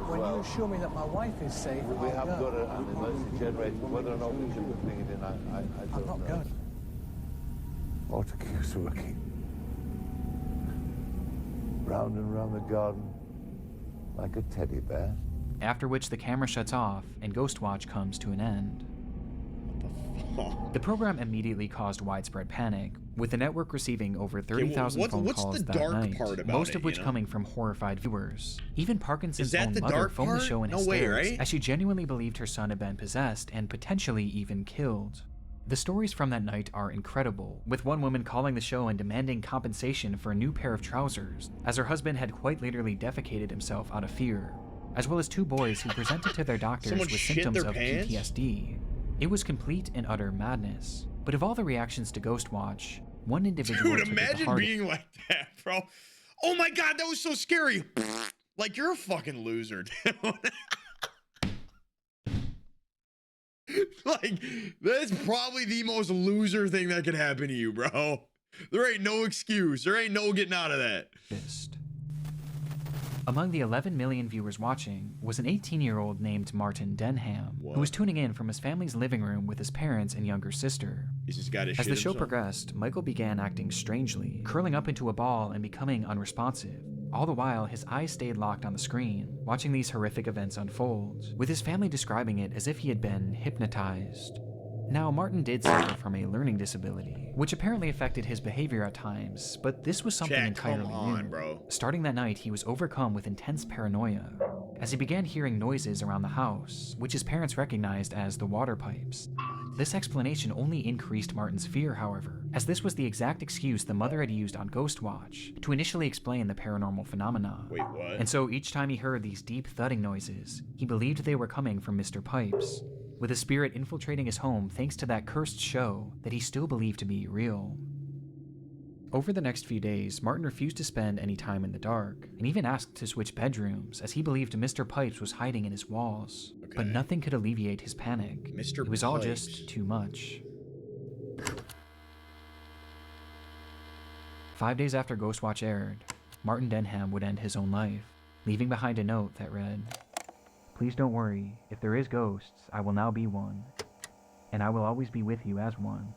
When you assure me that my wife is safe, we have got an emergency generator. Whether or not we can bring it in, I don't know. Going. Auto keeps working. Round and round the garden, like a teddy bear. After which the camera shuts off and Ghostwatch comes to an end. The program immediately caused widespread panic, with the network receiving over 30,000 phone calls that night, most of which coming from horrified viewers. Even Parkinson's own mother phoned the show in hysterics, as she genuinely believed her son had been possessed and potentially even killed. The stories from that night are incredible, with one woman calling the show and demanding compensation for a new pair of trousers, as her husband had quite literally defecated himself out of fear, as well as two boys who presented to their doctors with symptoms of PTSD. It was complete and utter madness. But of all the reactions to Ghostwatch, one individual Dude, imagine being like that, bro. Oh my god, that was so scary. Like, you're a fucking loser, dude. Like, that's probably the most loser thing that could happen to you, bro. There ain't no excuse. There ain't no getting out of that. Among the 11 million viewers watching was an 18-year-old named Martin Denham, who was tuning in from his family's living room with his parents and younger sister. As the show progressed, Michael began acting strangely, curling up into a ball and becoming unresponsive. All the while, his eyes stayed locked on the screen, watching these horrific events unfold, with his family describing it as if he had been hypnotized. Now, Martin did suffer from a learning disability, which apparently affected his behavior at times, but this was something entirely new. Bro. Starting that night, he was overcome with intense paranoia, as he began hearing noises around the house, which his parents recognized as the water pipes. This explanation only increased Martin's fear, however, as this was the exact excuse the mother had used on Ghostwatch to initially explain the paranormal phenomena. Wait, what? And so each time he heard these deep thudding noises, he believed they were coming from Mr. Pipes, with a spirit infiltrating his home thanks to that cursed show that he still believed to be real. Over the next few days, Martin refused to spend any time in the dark, and even asked to switch bedrooms as he believed Mr. Pipes was hiding in his walls. But nothing could alleviate his panic. It was all just too much. 5 days after Ghostwatch aired, Martin Denham would end his own life, leaving behind a note that read, "Please don't worry, if there is ghosts, I will now be one, and I will always be with you as one."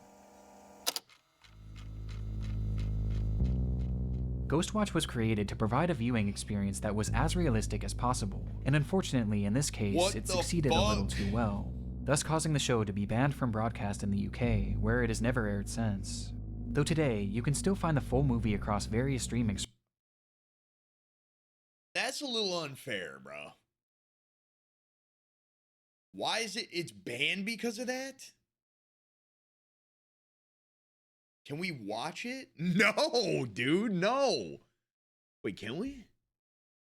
Ghostwatch was created to provide a viewing experience that was as realistic as possible, and unfortunately in this case it succeeded a little too well, thus causing the show to be banned from broadcast in the UK, where it has never aired since. Though today, you can still find the full movie across various streaming. That's a little unfair, bro. Why is it's banned because of that? Can we watch it? No, dude, no. Wait, can we?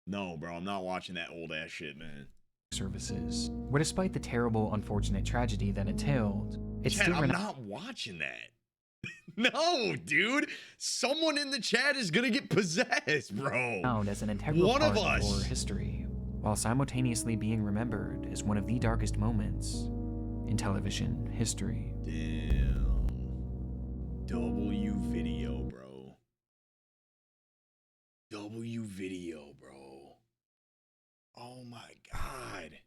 No, bro, I'm not watching that old ass shit, man. Services, where despite the terrible, unfortunate tragedy that entailed, it's Chat, still I'm not watching that. No, dude. Someone in the chat is gonna get possessed, bro. Renowned as an integral part of horror history, while simultaneously being remembered as one of the darkest moments in television history. Damn. W video, bro. W video, bro. Oh my god.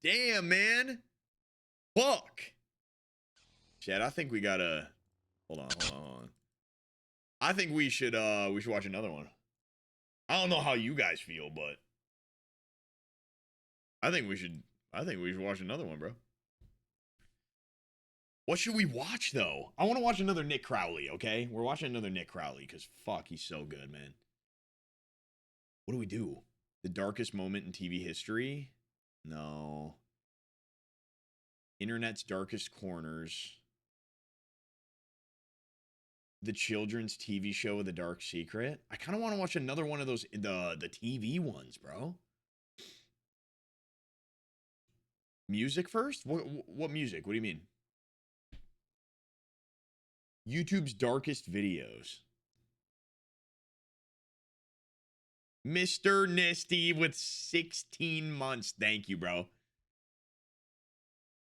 Damn, man. Fuck. Chad, I think we gotta hold on. I think we should watch another one. I don't know how you guys feel, but I think we should watch another one, bro. What should we watch though? I want to watch another Nick Crowley, okay? We're watching another Nick Crowley because fuck, he's so good, man. What do we do? The darkest moment in TV history? No. Internet's darkest corners. The children's TV show, The Dark Secret. I kind of want to watch another one of those, the TV ones, bro. Music first? What music? What do you mean? YouTube's darkest videos. Mr. Nisty with 16 months. Thank you, bro.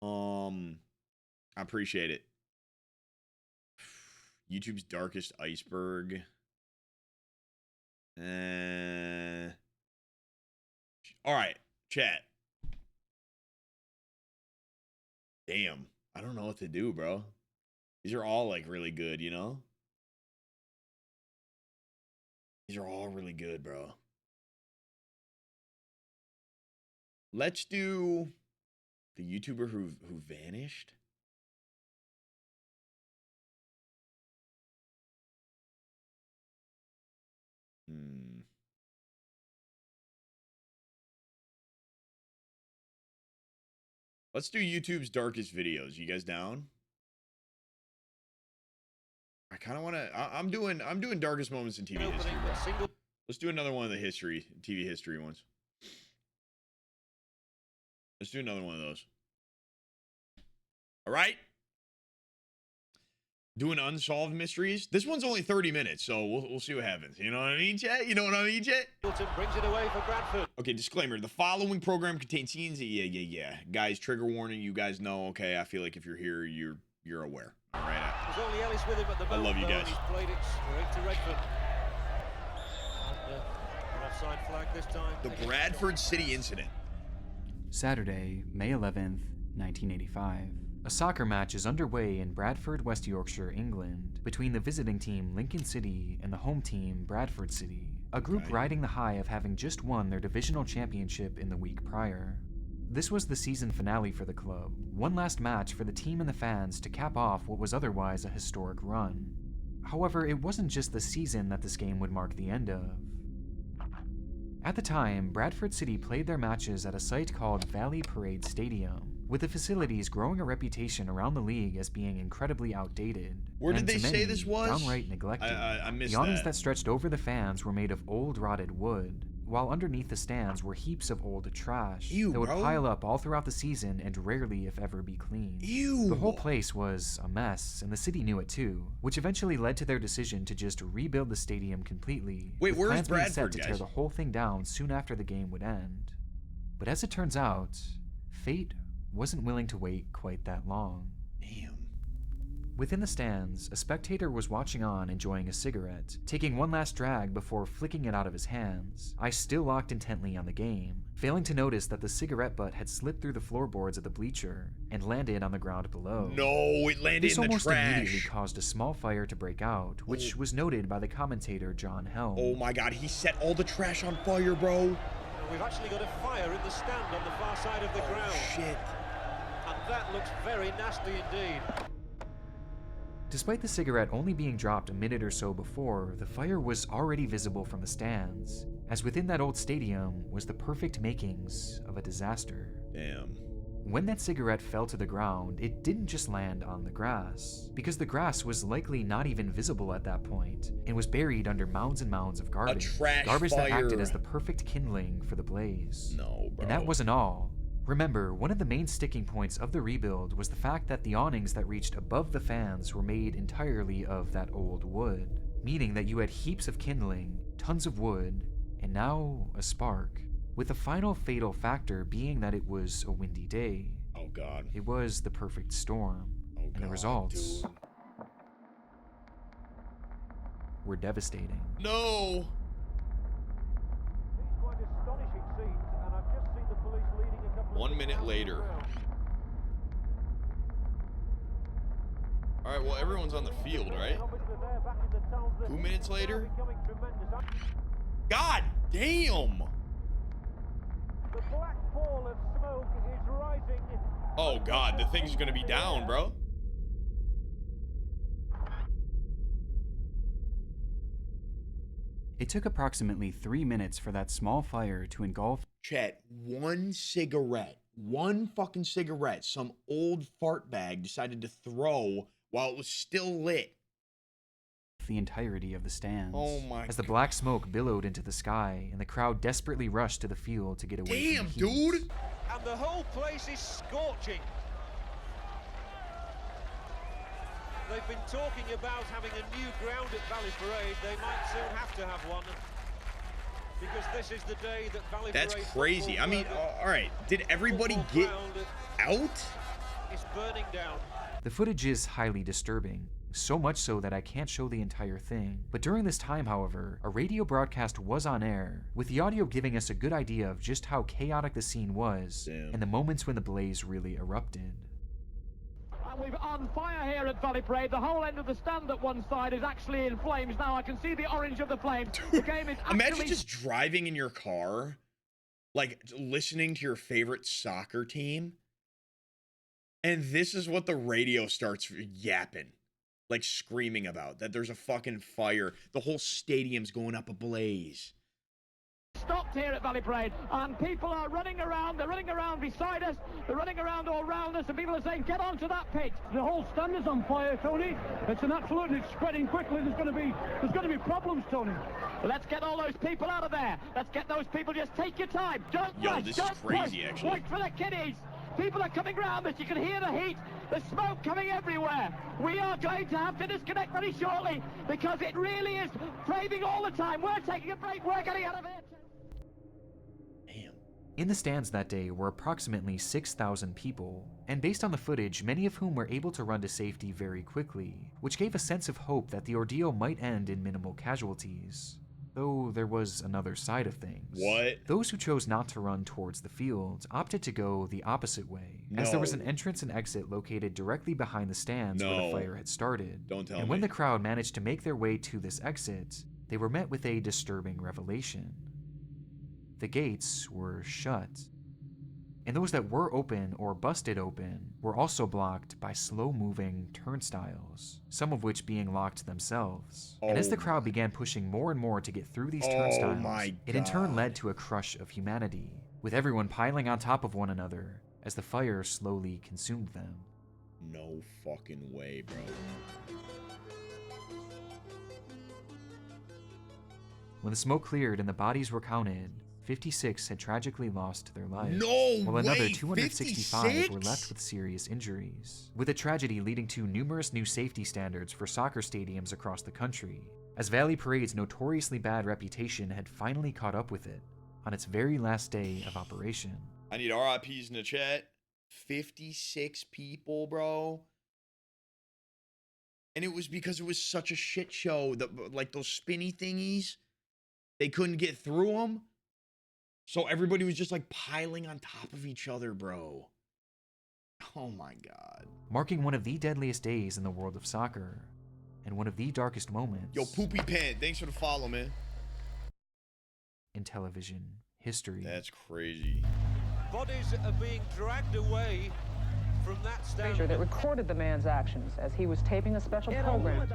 I appreciate it. YouTube's darkest iceberg. All right, chat. Damn, I don't know what to do, bro. These are all like really good, you know? These are all really good, bro. Let's do the YouTuber who vanished. Let's do YouTube's darkest videos. You guys down? I kind of want to. I'm doing darkest moments in TV history, bro. Let's do another one of the TV history ones. Let's do another one of those. All right. Doing unsolved mysteries. This one's only 30 minutes, so we'll see what happens. You know what I mean, chat? You know what I mean, chat? Brings it away for Bradford. Okay, disclaimer. The following program contains scenes. Yeah. Guys, trigger warning. You guys know. Okay, I feel like if you're here, you're aware. All right. There's only Ellis with him at the moment. I love you guys. He's played it straight to Redford. And an offside flag this time. The Bradford City incident. Saturday, May 11th, 1985. A soccer match is underway in Bradford, West Yorkshire, England, between the visiting team Lincoln City and the home team Bradford City, a group riding the high of having just won their divisional championship in the week prior. This was the season finale for the club, one last match for the team and the fans to cap off what was otherwise a historic run. However, it wasn't just the season that this game would mark the end of. At the time, Bradford City played their matches at a site called Valley Parade Stadium, with the facilities growing a reputation around the league as being incredibly outdated. Where did they say this was? Downright neglected. I missed the awnings that. that stretched over the fans were made of old rotted wood, while underneath the stands were heaps of old trash that would pile up all throughout the season and rarely if ever be cleaned. The whole place was a mess, and the city knew it too, which eventually led to their decision to just rebuild the stadium completely. Wait, where's plans being Bradford, set to guys? tear the whole thing down soon after the game would end. But as it turns out, fate wasn't willing to wait quite that long. Damn. Within the stands, a spectator was watching on, enjoying a cigarette, taking one last drag before flicking it out of his hands, eyes still locked intently on the game, failing to notice that the cigarette butt had slipped through the floorboards of the bleacher and landed on the ground below. No, it landed this in the almost trash. immediately caused a small fire to break out, which was noted by the commentator John Helm. Oh my god, he set all the trash on fire, bro. We've actually got a fire in the stand on the far side of the ground. Shit. And that looks very nasty indeed. Despite the cigarette only being dropped a minute or so before, the fire was already visible from the stands, as within that old stadium was the perfect makings of a disaster. Damn. When that cigarette fell to the ground, it didn't just land on the grass, because the grass was likely not even visible at that point, and was buried under mounds and mounds of garbage. Garbage that acted as the perfect kindling for the blaze. No, bro. And that wasn't all. Remember, one of the main sticking points of the rebuild was the fact that the awnings that reached above the fans were made entirely of that old wood, meaning that you had heaps of kindling, tons of wood, and now a spark, with the final fatal factor being that it was a windy day. Oh god. It was the perfect storm, and the results were devastating. No! These quite astonishing scenes, and I've just seen the police leading a couple 1 minute later. All right, well, everyone's on the field, right? 2 minutes later. God damn! The black ball of smoke is rising. Oh God, the thing's gonna be down, bro. It took approximately 3 minutes for that small fire to engulf. Chat, one fucking cigarette, some old fart bag decided to throw while it was still lit. The entirety of the stands. Oh my As the God. black smoke billowed into the sky and the crowd desperately rushed to the field to get away Damn, from the heat. dude! And the whole place is scorching. They've been talking about having a new ground at Valley Parade. They might soon have to have one. Because this is the day that Valley That's Parade crazy. I mean, all right. Did everybody get out? It's burning down. The footage is highly disturbing, so much so that I can't show the entire thing. But during this time, however, a radio broadcast was on air, with the audio giving us a good idea of just how chaotic the scene was, and the moments when the blaze really erupted. We're on fire here at Valley Parade. The whole end of the stand at one side is actually in flames now. I can see the orange of the flames. The game is Imagine just driving in your car, like listening to your favorite soccer team, and this is what the radio starts yapping, like screaming about, that there's a fucking fire. The whole stadium's going up ablaze. stopped here at Valley Parade, and people are running around. They're running around beside us. They're running around all around us, and people are saying, get onto that pitch. The whole stand is on fire, Tony. It's an absolute, and it's spreading quickly. There's going to be problems, Tony. Let's get all those people out of there. Let's get those people. Just take your time. Don't rush. This Don't is crazy, push. actually. Wait for the kiddies. People are coming round us. You can hear the heat. The smoke coming everywhere. We are going to have to disconnect very shortly because it really is flaming all the time. We're taking a break. We're getting out of here. In the stands that day were approximately 6,000 people, and based on the footage, many of whom were able to run to safety very quickly, which gave a sense of hope that the ordeal might end in minimal casualties. Though there was another side of things. What? Those who chose not to run towards the field opted to go the opposite way, as there was an entrance and exit located directly behind the stands where the fire had started. Don't tell and me. when the crowd managed to make their way to this exit, they were met with a disturbing revelation. The gates were shut, and those that were open or busted open were also blocked by slow-moving turnstiles, some of which being locked themselves. And as the crowd began pushing more and more to get through these turnstiles, it in turn led to a crush of humanity, with everyone piling on top of one another as the fire slowly consumed them. No fucking way, bro. When the smoke cleared and the bodies were counted, 56 had tragically lost their lives, No while another way, 265 were 56? left with serious injuries, with the tragedy leading to numerous new safety standards for soccer stadiums across the country, as Valley Parade's notoriously bad reputation had finally caught up with it on its very last day of operation. I need RIPs in the chat. 56 people, bro. And it was because it was such a shit show. Like those spinny thingies, they couldn't get through them. So everybody was just like piling on top of each other, bro. Oh my God. Marking one of the deadliest days in the world of soccer, and one of the darkest moments Yo, Poopy Pen, thanks for the follow, man. in television history. That's crazy. Bodies are being dragged away from that stand. That recorded the man's actions as he was taping a special program.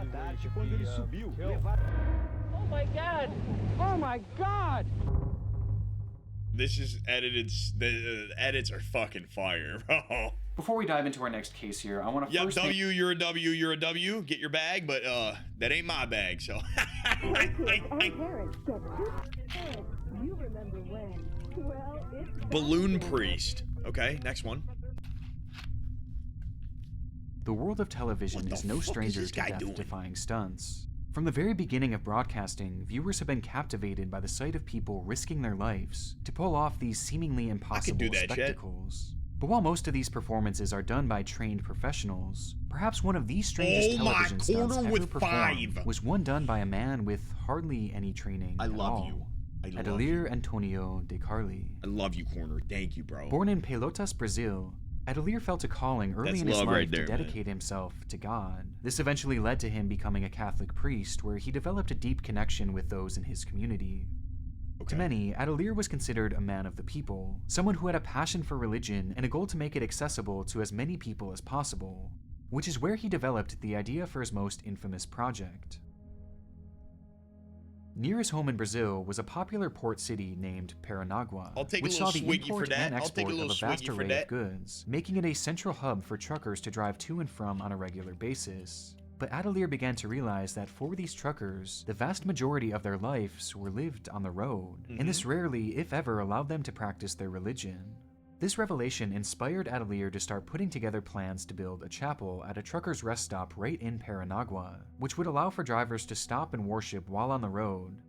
Oh my God! Oh my God! This is edited. The edits are fucking fire, bro. Before we dive into our next case here, I want to first... You're a W, you're a W. Get your bag, but that ain't my bag, so... Balloon Priest. Okay, next one. The world of television is no stranger to death-defying stunts. From the very beginning of broadcasting, viewers have been captivated by the sight of people risking their lives to pull off these seemingly impossible spectacles. But while most of these performances are done by trained professionals, perhaps one of the strangest television stunts ever performed was one done by a man with hardly any training at all. Adelir Antonio de Carli. I love you, Corner. Thank you, bro. Born in Pelotas, Brazil, Adelier felt a calling early in his life to dedicate himself to God. This eventually led to him becoming a Catholic priest, where he developed a deep connection with those in his community. To many, Adelier was considered a man of the people, someone who had a passion for religion and a goal to make it accessible to as many people as possible, which is where he developed the idea for his most infamous project. Near his home in Brazil was a popular port city named Paranaguá, which saw the import and export of a vast array of goods, making it a central hub for truckers to drive to and from on a regular basis. But Adelier began to realize that for these truckers, the vast majority of their lives were lived on the road, and this rarely, if ever, allowed them to practice their religion. This revelation inspired Adelier to start putting together plans to build a chapel at a trucker's rest stop right in Paranaguá, which would allow for drivers to stop and worship while on the road.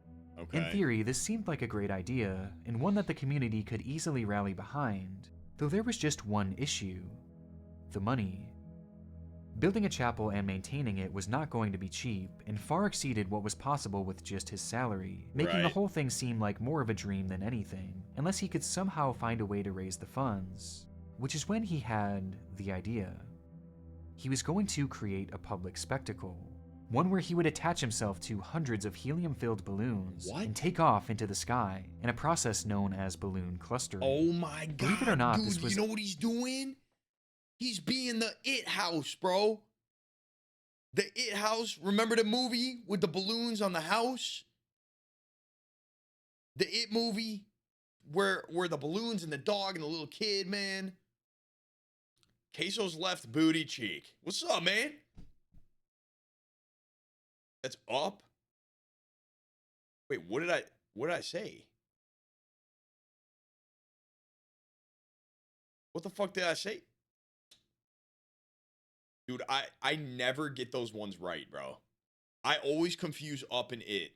In theory, this seemed like a great idea, and one that the community could easily rally behind, though there was just one issue: the money. Building a chapel and maintaining it was not going to be cheap, and far exceeded what was possible with just his salary, making the whole thing seem like more of a dream than anything, unless he could somehow find a way to raise the funds, which is when he had the idea. He was going to create a public spectacle, one where he would attach himself to hundreds of helium-filled balloons and take off into the sky, in a process known as balloon clustering. Oh my god, believe it or not, dude, this was... you know what he's doing? He's being the It House, bro. The It House. Remember the movie with the balloons on the house? The It movie where the balloons and the dog and the little kid, man. Queso's left booty cheek. What's up, man? That's up. Wait, what did I say? What the fuck did I say? Dude, I never get those ones right, bro. I always confuse up and it.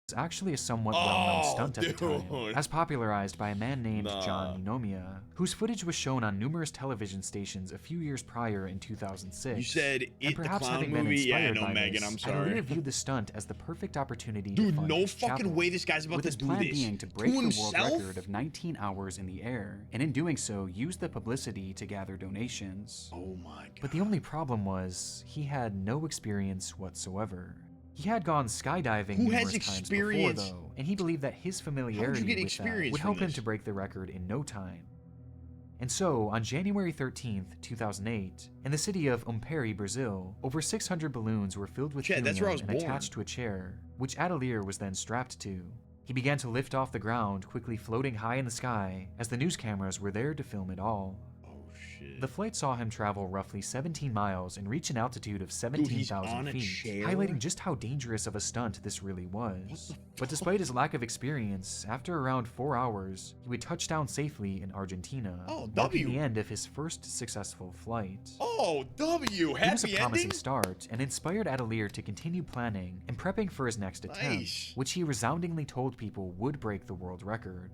It's actually a somewhat well-known stunt at the time, as popularized by a man named John Ninomia, whose footage was shown on numerous television stations a few years prior in 2006. You said and It the perhaps Clown having been movie? Yeah, inspired no, by Megan, this, I'm sorry. Adelier viewed the stunt as the perfect opportunity Dude, to fund no his fucking chapel, way this guy's about with to his do plan this. being to To break the world himself? record of 19 hours in the air, and in doing so, use the publicity to gather donations. Oh my god. But the only problem was, he had no experience whatsoever. He had gone skydiving numerous times before, though, and he believed that his familiarity with that would help him to break the record in no time. And so, on January 13th, 2008, in the city of Umpere, Brazil, over 600 balloons were filled with helium and attached to a chair, which Adelier was then strapped to. He began to lift off the ground, quickly floating high in the sky, as the news cameras were there to film it all. The flight saw him travel roughly 17 miles and reach an altitude of 17,000 feet, highlighting just how dangerous of a stunt this really was. But despite his lack of experience, after around 4 hours, he would touch down safely in Argentina, marking the end of his first successful flight. Oh, W, happy It was a promising ending? start, and inspired Adelier to continue planning and prepping for his next attempt, which he resoundingly told people would break the world record.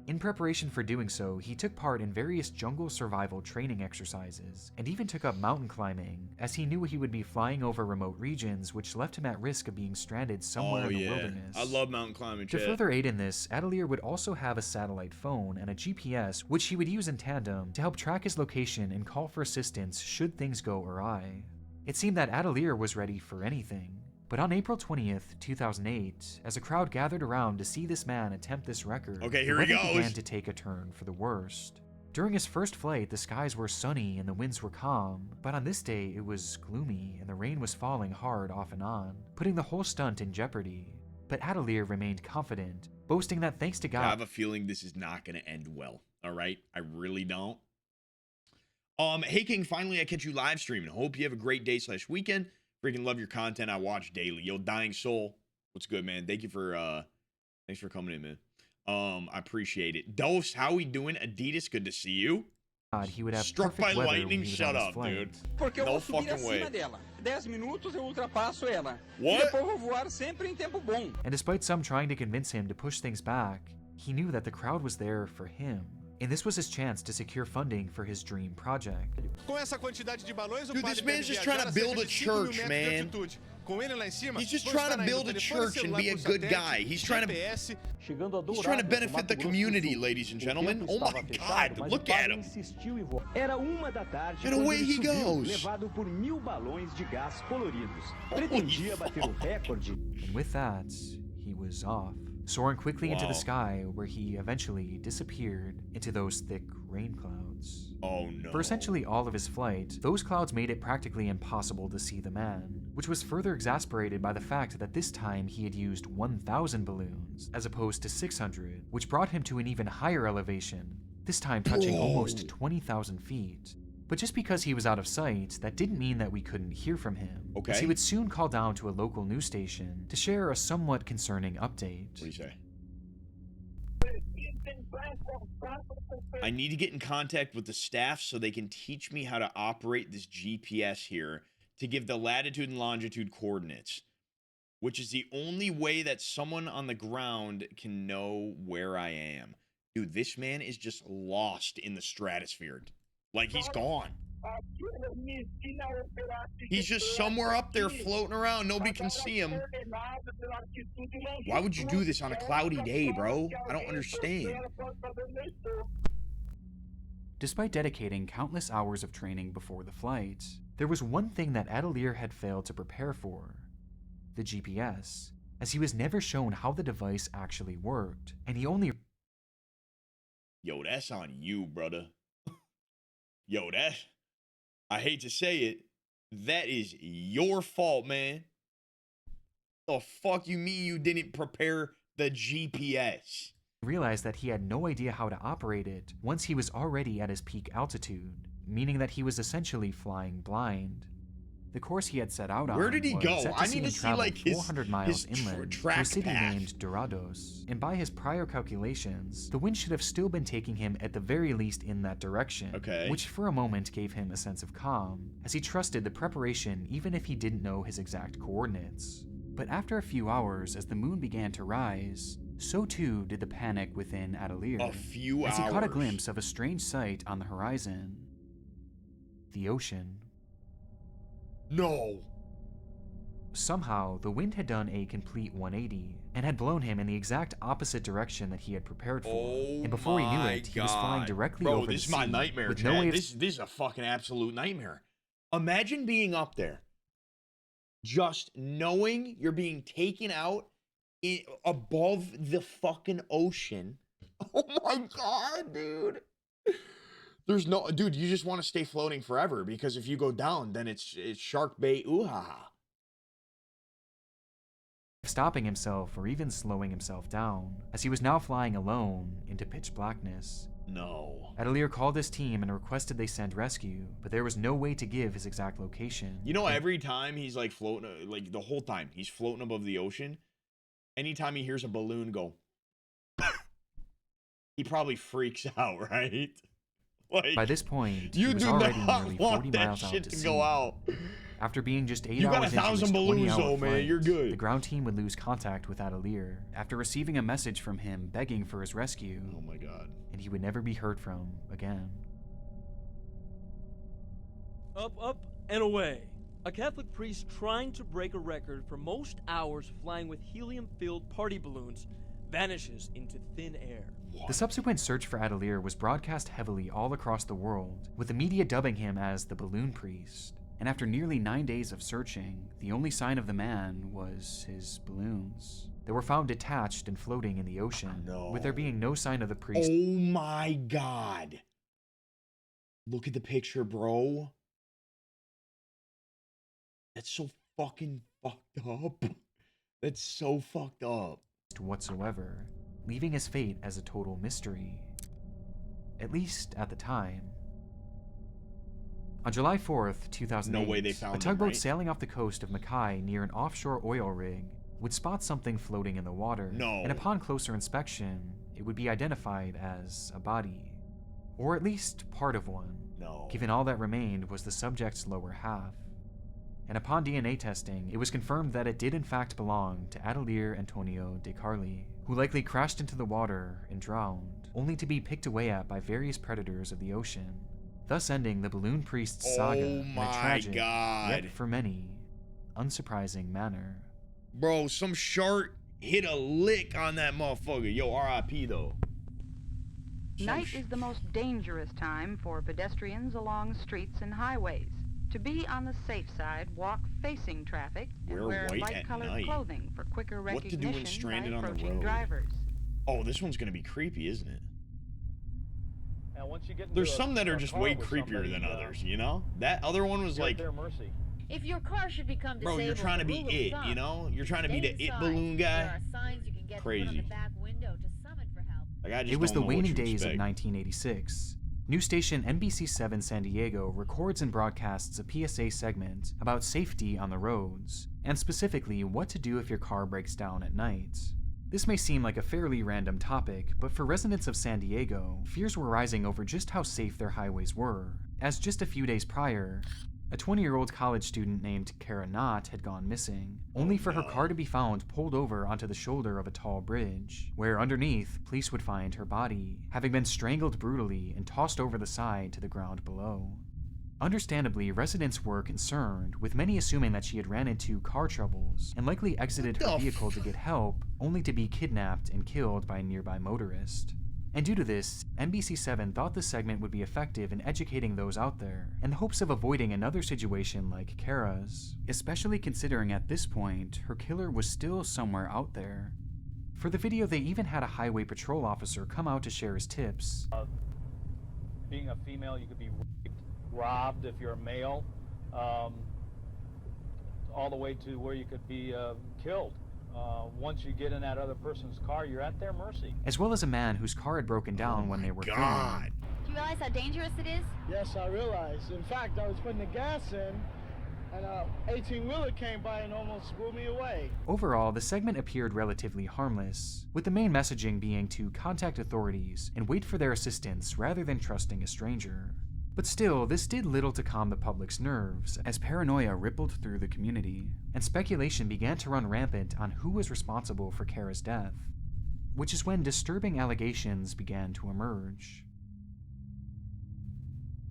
In preparation for doing so, he took part in various jungle survival training exercises, and even took up mountain climbing, as he knew he would be flying over remote regions, which left him at risk of being stranded somewhere in the wilderness. I love mountain climbing. To further aid in this, Adelier would also have a satellite phone and a GPS, which he would use in tandem to help track his location and call for assistance should things go awry. It seemed that Adelier was ready for anything. But on April 20th, 2008, as a crowd gathered around to see this man attempt this record, Okay, here the he weather goes. began to take a turn for the worst. During his first flight, the skies were sunny and the winds were calm, but on this day it was gloomy and the rain was falling hard off and on, putting the whole stunt in jeopardy. But Adelier remained confident, boasting that thanks to God... I have a feeling this is not going to end well, all right? I really don't. Hey King, finally I catch you live streaming. Hope you have a great day/weekend. Freaking love your content. I watch daily. Yo, Dying Soul, what's good, man? Thank you for thanks for coming in, man. I appreciate it. Dose, how we doing? Adidas, good to see you. God, he would have Struck by perfect weather lightning? when he was Shut on his up, flight. dude. Porque eu No vou subir fucking way. acima dela. 10 minutos eu ultrapasso ela. What? E depois vou voar sempre em tempo bom. And despite some trying to convince him to push things back, he knew that the crowd was there for him. And this was his chance to secure funding for his dream project. Com essa quantidade de balões, Dude, this man's just trying to build a church, man. He's just trying to build a church and be a good guy. He's trying to benefit the community, ladies and gentlemen. Oh my God, look at him. And away he goes. And with that, he was off, soaring quickly into the sky, where he eventually disappeared into those thick rain clouds. Oh no. For essentially all of his flight, those clouds made it practically impossible to see the man, which was further exasperated by the fact that this time he had used 1,000 balloons, as opposed to 600, which brought him to an even higher elevation, this time touching almost 20,000 feet. But just because he was out of sight, that didn't mean that we couldn't hear from him, as he would soon call down to a local news station to share a somewhat concerning update. What do you say? I need to get in contact with the staff so they can teach me how to operate this GPS here to give the latitude and longitude coordinates, which is the only way that someone on the ground can know where I am. Dude, this man is just lost in the stratosphere. Like, he's gone. He's just somewhere up there floating around. Nobody can see him. Why would you do this on a cloudy day, bro? I don't understand. Despite dedicating countless hours of training before the flight, there was one thing that Atelier had failed to prepare for: the GPS, as he was never shown how the device actually worked, and he only... Yo, that's on you, brother. Yo, I hate to say it, that is your fault, man. The fuck you mean you didn't prepare the GPS? Realized that he had no idea how to operate it once he was already at his peak altitude, meaning that he was essentially flying blind. The course he had set out on. Where did he go? I need to see like his 400 miles inland to a city named Dorados, and by his prior calculations, the wind should have still been taking him at the very least in that direction, which for a moment gave him a sense of calm, as he trusted the preparation even if he didn't know his exact coordinates. But after a few hours, as the moon began to rise, so too did the panic within Atelier, as he caught a glimpse of a strange sight on the horizon: the ocean. No. Somehow, the wind had done a complete 180 and had blown him in the exact opposite direction that he had prepared for. And before he knew it, he was flying directly over the sea. This is my nightmare, with Chad. no way This is a fucking absolute nightmare. Imagine being up there, just knowing you're being taken out above the fucking ocean. Oh my God, dude. There's no, dude, you just want to stay floating forever, because if you go down, then it's Shark Bay ooh-ha-ha. Stopping himself or even slowing himself down, as he was now flying alone into pitch blackness. No. Atelier called his team and requested they send rescue, but there was no way to give his exact location. You know, every time he's like floating, like the whole time he's floating above the ocean, anytime he hears a balloon go, he probably freaks out, right? Like, by this point, you he was do already not nearly want 40 that miles out shit to to sea. go out. After being just 8 you got hours 1,000 into his balloons 20-hour though, man. flight, You're good. The ground team would lose contact with Atelier after receiving a message from him begging for his rescue. Oh my God. And he would never be heard from again. Up, up, and away. A Catholic priest trying to break a record for most hours flying with helium-filled party balloons vanishes into thin air. The subsequent search for Atelier was broadcast heavily all across the world, with the media dubbing him as the Balloon Priest. And after nearly 9 days of searching, the only sign of the man was his balloons. They were found detached and floating in the ocean, with there being no sign of the priest. Oh my God. Look at the picture, bro. That's so fucking fucked up. That's so fucked up. Whatsoever, leaving his fate as a total mystery. At least at the time. On July 4th, 2008, no way they found a tugboat him, right? sailing off the coast of Mackay near an offshore oil rig would spot something floating in the water. And upon closer inspection, it would be identified as a body. Or at least part of one. Given all that remained was the subject's lower half. And upon DNA testing, it was confirmed that it did in fact belong to Atelier Antonio de Carli, who likely crashed into the water and drowned, only to be picked away at by various predators of the ocean, thus ending the Balloon Priest's saga in a tragic, yet for many, unsurprising manner. Bro, some shark hit a lick on that motherfucker. Yo, RIP though. Night is the most dangerous time for pedestrians along streets and highways. To be on the safe side, walk facing traffic and wear light-colored clothing for quicker recognition by approaching drivers. Oh, this one's gonna be creepy, isn't it? Now, once you get There's some that are just way creepier than others, you know? That other one was like, their mercy. If your car should become disabled, bro, you're trying to be it, you know? You're trying to be the it balloon guy. There are signs you can get put on the back window to summon for help. Like, I just it was the don't know what waning you days expect. of 1986. News station NBC7 San Diego records and broadcasts a PSA segment about safety on the roads, and specifically what to do if your car breaks down at night. This may seem like a fairly random topic, but for residents of San Diego, fears were rising over just how safe their highways were, as just a few days prior, a 20-year-old college student named Kara Knott had gone missing, only for her car to be found pulled over onto the shoulder of a tall bridge, where underneath, police would find her body, having been strangled brutally and tossed over the side to the ground below. Understandably, residents were concerned, with many assuming that she had ran into car troubles and likely exited her vehicle to get help, only to be kidnapped and killed by a nearby motorist. And due to this, NBC7 thought the segment would be effective in educating those out there, in the hopes of avoiding another situation like Kara's, especially considering at this point, her killer was still somewhere out there. For the video, they even had a highway patrol officer come out to share his tips. Being a female, you could be raped, robbed if you're a male, all the way to where you could be killed. Once you get in that other person's car, you're at their mercy. As well as a man whose car had broken down when they were filming. Do you realize how dangerous it is? Yes, I realize. In fact, I was putting the gas in, and an 18-wheeler came by and almost blew me away. Overall, the segment appeared relatively harmless, with the main messaging being to contact authorities and wait for their assistance rather than trusting a stranger. But still, this did little to calm the public's nerves, as paranoia rippled through the community, and speculation began to run rampant on who was responsible for Kara's death, which is when disturbing allegations began to emerge.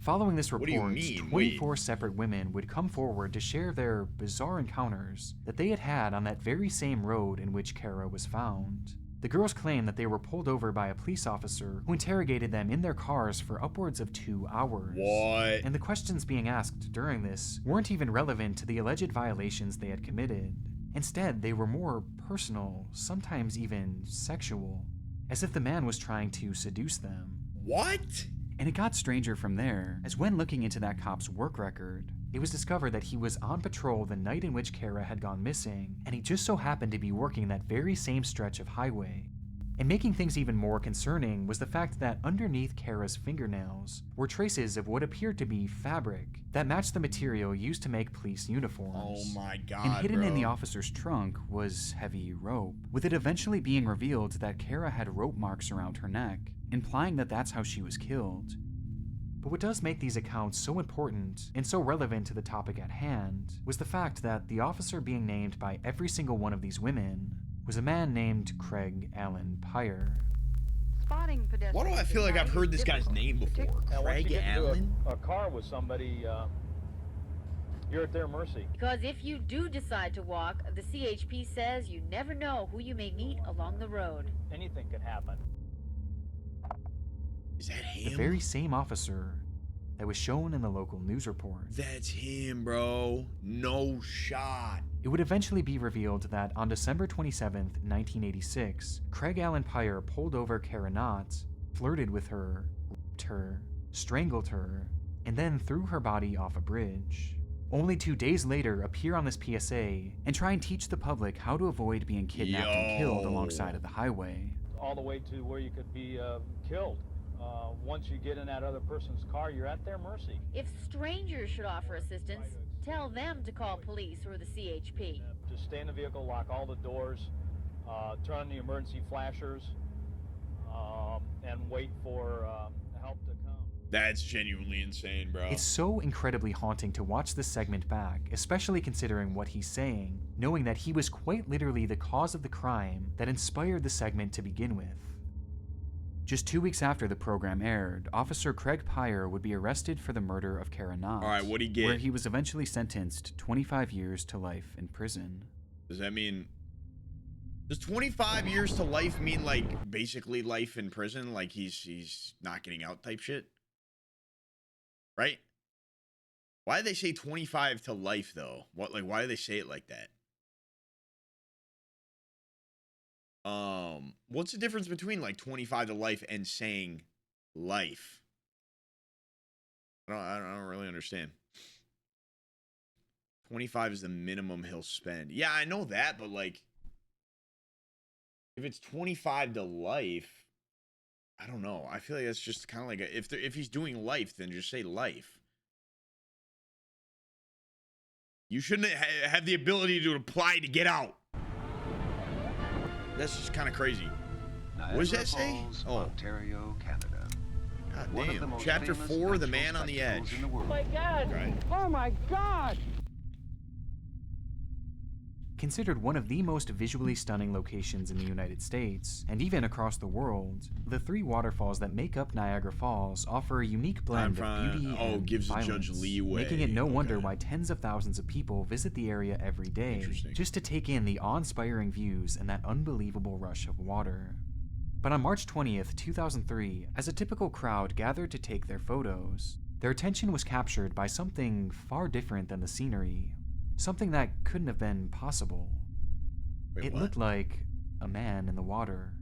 Following this report, 24 separate women would come forward to share their bizarre encounters that they had had on that very same road in which Kara was found. The girls claim that they were pulled over by a police officer who interrogated them in their cars for upwards of 2 hours. What? And the questions being asked during this weren't even relevant to the alleged violations they had committed. Instead, they were more personal, sometimes even sexual, as if the man was trying to seduce them. What? And it got stranger from there, as when looking into that cop's work record, it was discovered that he was on patrol the night in which Kara had gone missing, and he just so happened to be working that very same stretch of highway. And making things even more concerning was the fact that underneath Kara's fingernails were traces of what appeared to be fabric that matched the material used to make police uniforms. Oh my god, and hidden in the officer's trunk was heavy rope, with it eventually being revealed that Kara had rope marks around her neck, implying that that's how she was killed. But what does make these accounts so important and so relevant to the topic at hand was the fact that the officer being named by every single one of these women was a man named Craig Allen Pyre. Spotting pedestrians. Why do I feel like I've heard this guy's name before? Craig Allen? A car with somebody, you're at their mercy. Because if you do decide to walk, the CHP says you never know who you may meet along the road. Anything could happen. Is that him? The very same officer that was shown in the local news report. That's him, bro. No shot. It would eventually be revealed that on December 27th, 1986, Craig Allen Pyre pulled over Kara Knott, flirted with her, raped her, strangled her, and then threw her body off a bridge. Only 2 days later appear on this PSA and try and teach the public how to avoid being kidnapped and killed alongside of the highway. All the way to where you could be killed. Once you get in that other person's car, you're at their mercy. If strangers should offer assistance, tell them to call police or the CHP. Just stay in the vehicle, lock all the doors, turn on the emergency flashers, and wait for help to come. That's genuinely insane, bro. It's so incredibly haunting to watch this segment back, especially considering what he's saying, knowing that he was quite literally the cause of the crime that inspired the segment to begin with. Just 2 weeks after the program aired, Officer Craig Pyre would be arrested for the murder of Kara Knott. All right, what'd he get? Where he was eventually sentenced 25 years to life in prison. Does that mean... Does 25 years to life mean, like, basically life in prison? Like, he's not getting out type shit? Right? Why do they say 25 to life, though? Why do they say it like that? What's the difference between, like, 25 to life and saying life? I don't really understand. 25 is the minimum he'll spend. Yeah, I know that, but, like, if it's 25 to life, I don't know. I feel like that's just kind of like if he's doing life, then just say life. You shouldn't have the ability to apply to get out. That's just kind of crazy. What does that say? Oh, Ontario, Canada. God damn. Chapter 4, The Man on the Edge. Oh my God! Right. Oh my God! Considered one of the most visually stunning locations in the United States, and even across the world, the 3 waterfalls that make up Niagara Falls offer a unique blend of beauty and gives violence, the judge leeway. making it no wonder why tens of thousands of people visit the area every day, just to take in the awe-inspiring views and that unbelievable rush of water. But on March 20th, 2003, as a typical crowd gathered to take their photos, their attention was captured by something far different than the scenery. Something that couldn't have been possible. It looked like a man in the water.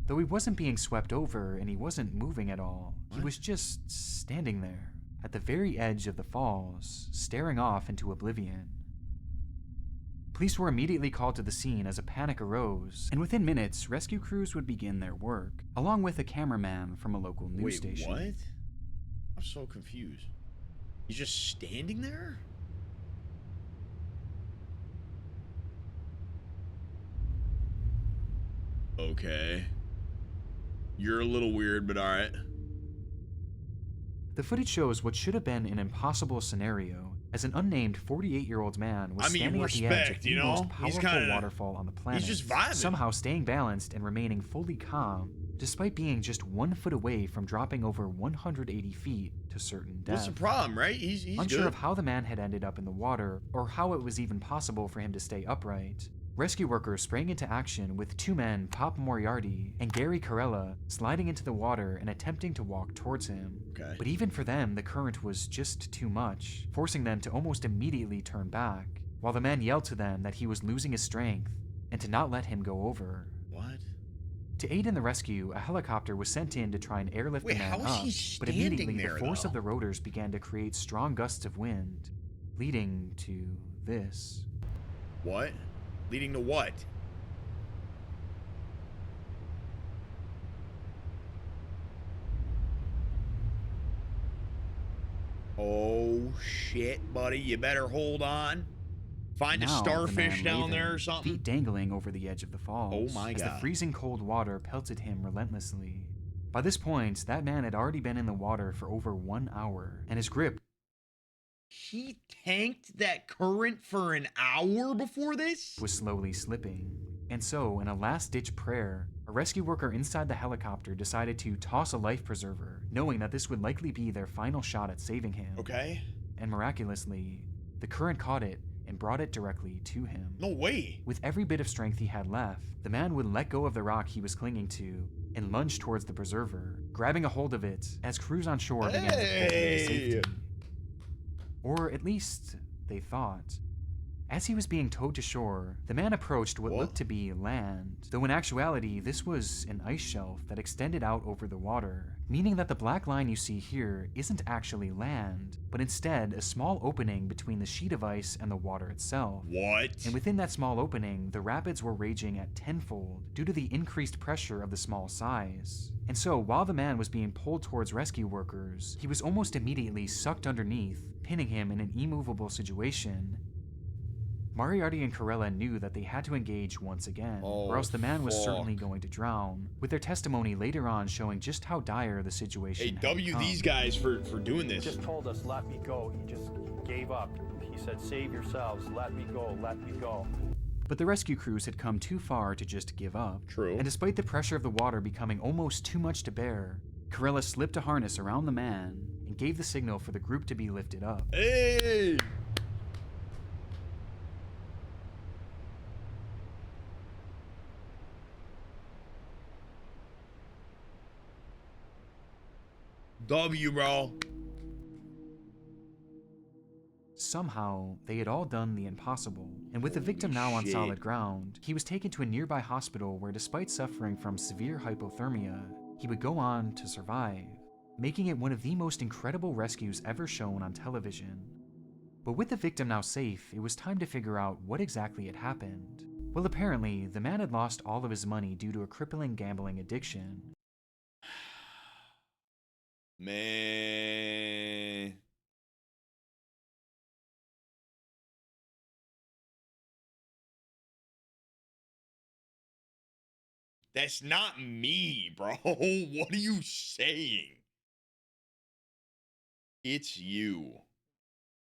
Though he wasn't being swept over and he wasn't moving at all, he was just standing there, at the very edge of the falls, staring off into oblivion. Police were immediately called to the scene as a panic arose, and within minutes, rescue crews would begin their work, along with a cameraman from a local news station. What? I'm so confused. He's just standing there? Okay. You're a little weird, but alright. The footage shows what should have been an impossible scenario, as an unnamed 48-year-old man was standing at the edge of the most powerful waterfall on the planet, he's just vibing. Somehow staying balanced and remaining fully calm, despite being just 1 foot away from dropping over 180 feet to certain death. What's the problem, right? He's unsure good. of how the man had ended up in the water, or how it was even possible for him to stay upright. Rescue workers sprang into action with 2 men, Pop Moriarty and Gary Carella, sliding into the water and attempting to walk towards him. Okay. But even for them, the current was just too much, forcing them to almost immediately turn back, while the man yelled to them that he was losing his strength and to not let him go over. What? To aid in the rescue, a helicopter was sent in to try and airlift the man up, but immediately the force of the rotors began to create strong gusts of wind, leading to this. What? Leading to what? Oh shit, buddy. You better hold on. Find a starfish down there or something. Feet dangling over the edge of the falls. Oh my God. As the freezing cold water pelted him relentlessly. By this point, that man had already been in the water for over 1 hour, and his grip... He tanked that current for an hour before this? ...was slowly slipping. And so, in a last-ditch prayer, a rescue worker inside the helicopter decided to toss a life preserver, knowing that this would likely be their final shot at saving him. Okay. And miraculously, the current caught it and brought it directly to him. No way. With every bit of strength he had left, the man would let go of the rock he was clinging to and lunge towards the preserver, grabbing a hold of it as crews on shore began to pull him to safety. Or at least, they thought. As he was being towed to shore, the man approached what looked to be land, though in actuality this was an ice shelf that extended out over the water, meaning that the black line you see here isn't actually land, but instead a small opening between the sheet of ice and the water itself. What? And within that small opening, the rapids were raging at tenfold due to the increased pressure of the small size. And so, while the man was being pulled towards rescue workers, he was almost immediately sucked underneath, pinning him in an immovable situation. Moriarty and Carella knew that they had to engage once again, or else the man was certainly going to drown, with their testimony later on showing just how dire the situation had become. These guys for doing this. He just told us, let me go. He just gave up. He said, save yourselves, let me go, let me go. But the rescue crews had come too far to just give up. True. And despite the pressure of the water becoming almost too much to bear, Corella slipped a harness around the man and gave the signal for the group to be lifted up. Hey! W, bro. Somehow, they had all done the impossible, and with the victim now on solid ground, he was taken to a nearby hospital where, despite suffering from severe hypothermia, he would go on to survive, making it one of the most incredible rescues ever shown on television. But with the victim now safe, it was time to figure out what exactly had happened. Well, apparently, the man had lost all of his money due to a crippling gambling addiction. Man. That's not me, bro. What are you saying? It's you.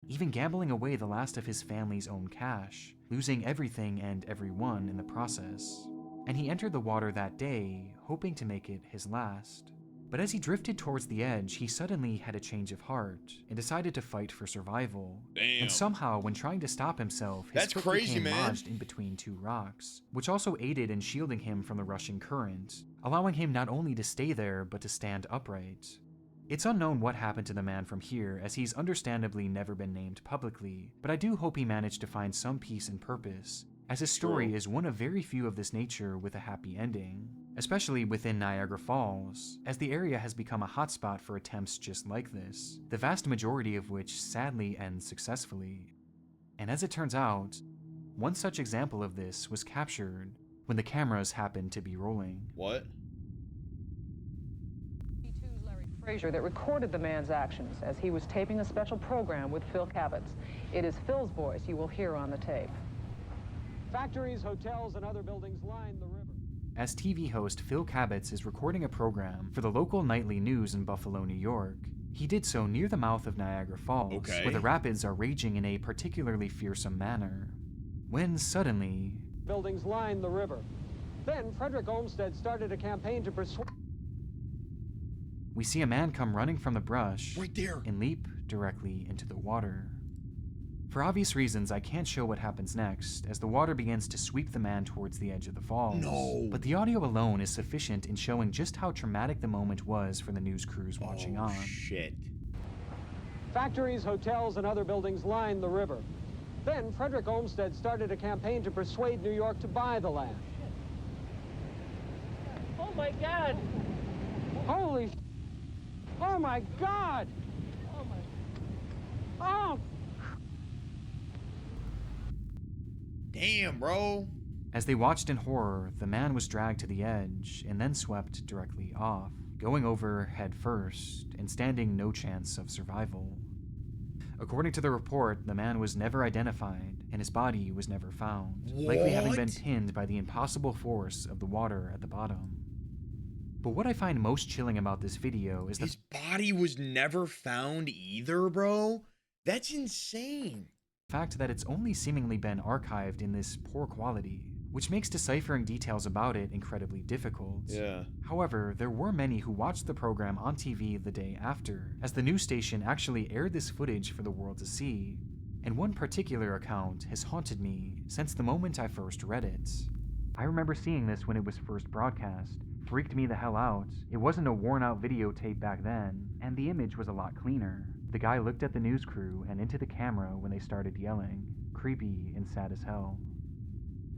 Even gambling away the last of his family's own cash, losing everything and everyone in the process. And he entered the water that day, hoping to make it his last. But as he drifted towards the edge, he suddenly had a change of heart and decided to fight for survival. Damn. And somehow, when trying to stop himself, his foot became lodged in between two rocks, which also aided in shielding him from the rushing current, allowing him not only to stay there, but to stand upright. It's unknown what happened to the man from here, as he's understandably never been named publicly, but I do hope he managed to find some peace and purpose, as his story is one of very few of this nature with a happy ending, especially within Niagara Falls, as the area has become a hotspot for attempts just like this, the vast majority of which sadly end successfully. And as it turns out, one such example of this was captured when the cameras happened to be rolling. What? Frazier that recorded the man's actions as he was taping a special program with Phil Kavitz. It is Phil's voice you will hear on the tape. Factories, hotels, and other buildings line the river. As TV host Phil Kavitz is recording a program for the local nightly news in Buffalo, New York, he did so near the mouth of Niagara Falls, where the rapids are raging in a particularly fearsome manner. When suddenly... Buildings line the river. Then Frederick Olmsted started a campaign to persuade... We see a man come running from the brush right there and leap directly into the water. For obvious reasons, I can't show what happens next, as the water begins to sweep the man towards the edge of the falls. No. But the audio alone is sufficient in showing just how traumatic the moment was for the news crews watching on. Shit. Factories, hotels, and other buildings line the river. Then Frederick Olmsted started a campaign to persuade New York to buy the land. Oh my God! Holy! Oh my God! Oh my! Oh! Damn, bro. As they watched in horror, the man was dragged to the edge and then swept directly off, going over head first and standing no chance of survival. According to the report, the man was never identified and his body was never found, likely having been pinned by the impossible force of the water at the bottom. But what I find most chilling about this video is that his body was never found either, bro. That's insane. The fact that it's only seemingly been archived in this poor quality, which makes deciphering details about it incredibly difficult. Yeah. However, there were many who watched the program on TV the day after, as the news station actually aired this footage for the world to see, and one particular account has haunted me since the moment I first read it. I remember seeing this when it was first broadcast. Freaked me the hell out. It wasn't a worn-out videotape back then, and the image was a lot cleaner. The guy looked at the news crew and into the camera when they started yelling. Creepy and sad as hell.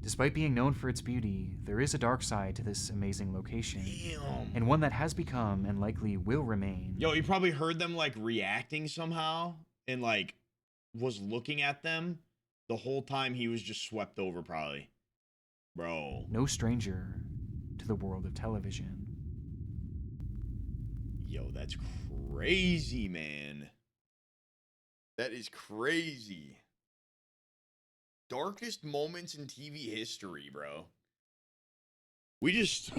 Despite being known for its beauty, there is a dark side to this amazing location. Damn. And one that has become, and likely will remain. Yo, you probably heard them, like, reacting somehow, and, like, was looking at them the whole time he was just swept over, probably. Bro. No stranger to the world of television. Yo, that's crazy, man. That is crazy. Darkest moments in TV history, bro. We just,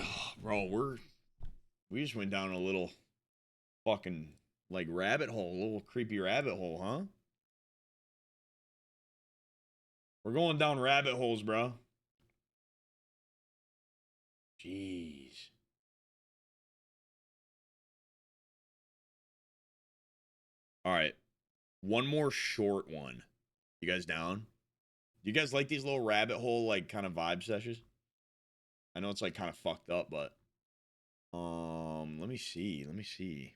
bro, we just went down a little fucking, like, rabbit hole, a little creepy rabbit hole, huh? We're going down rabbit holes, bro. Jeez. All right. One more short one. You guys down? Do you guys like these little rabbit hole, like, kind of vibe sessions? I know it's, like, kind of fucked up, but... let me see. Let me see.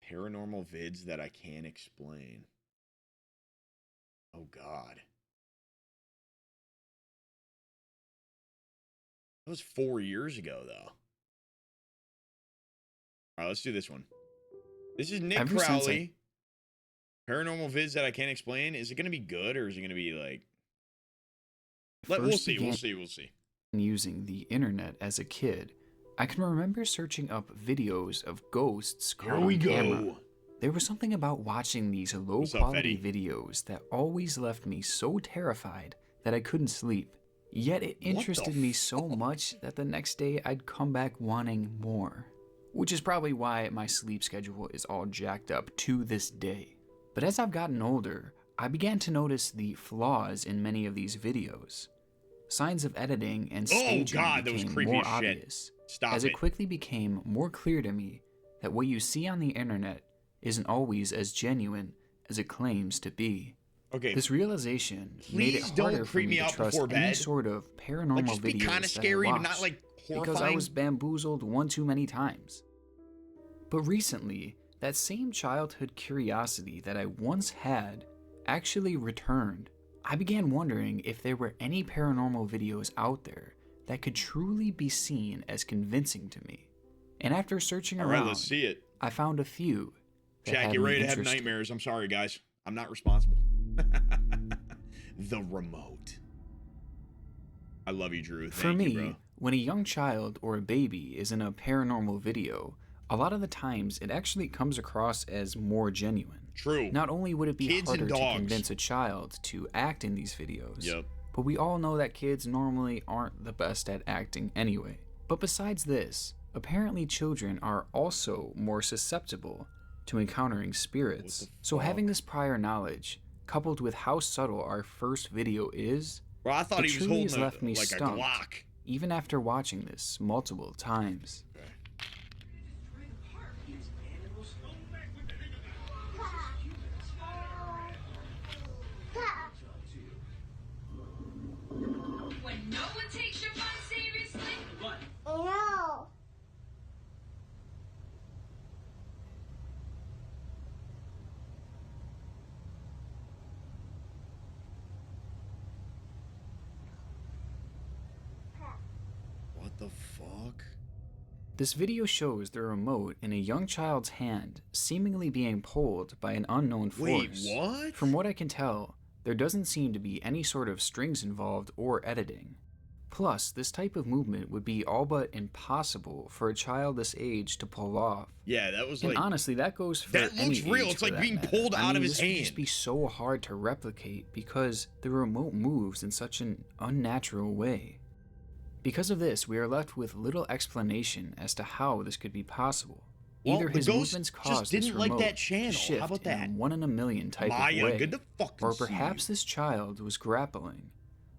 Paranormal vids that I can't explain. Oh, God. That was 4 years ago, though. All right, let's do this one. This is Nick Crowley. Paranormal vids that I can't explain. Is it going to be good, or is it going to be, like... We'll see, we'll see, we'll see. Using the internet as a kid, I can remember searching up videos of ghosts caught on camera. There was something about watching these low-quality videos that always left me so terrified that I couldn't sleep. Yet it interested me so much that the next day I'd come back wanting more. Which is probably why my sleep schedule is all jacked up to this day. But as I've gotten older, I began to notice the flaws in many of these videos. Signs of editing and staging became more obvious, as it quickly became more clear to me that what you see on the internet isn't always as genuine as it claims to be. Okay. This realization made it harder for me to trust any sort of paranormal videos kind of scary, that I but not like horrifying. Because I was bamboozled one too many times. But recently, that same childhood curiosity that I once had actually returned. I began wondering if there were any paranormal videos out there that could truly be seen as convincing to me. And after searching around, right, let's see it. I found a few. Jack, you ready to have nightmares? I'm sorry, guys. I'm not responsible. The remote. I love you, Drew. For me, when a young child or a baby is in a paranormal video, a lot of the times it actually comes across as more genuine. True. Not only would it be harder to convince a child to act in these videos, but we all know that kids normally aren't the best at acting anyway. But besides this, apparently children are also more susceptible to encountering spirits. So having this prior knowledge, coupled with how subtle our first video is, well, I thought it he was truly holding has left me like stumped, a Glock. even after watching this multiple times. Okay. When no one takes your fun seriously? What? No. What the fuck? This video shows the remote in a young child's hand, seemingly being pulled by an unknown force. Wait, what? From what I can tell, there doesn't seem to be any sort of strings involved or editing. Plus, this type of movement would be all but impossible for a child this age to pull off. Yeah, that was and like... honestly, that goes for that any looks real. age It's for like that being matter. pulled out of his this hand. Would just be so hard to replicate because the remote moves in such an unnatural way. Because of this, we are left with little explanation as to how this could be possible. Well, Either his movements caused this remote to shift How about that? in a one-in-a-million type Maya, of way, good to fucking or see perhaps this child was grappling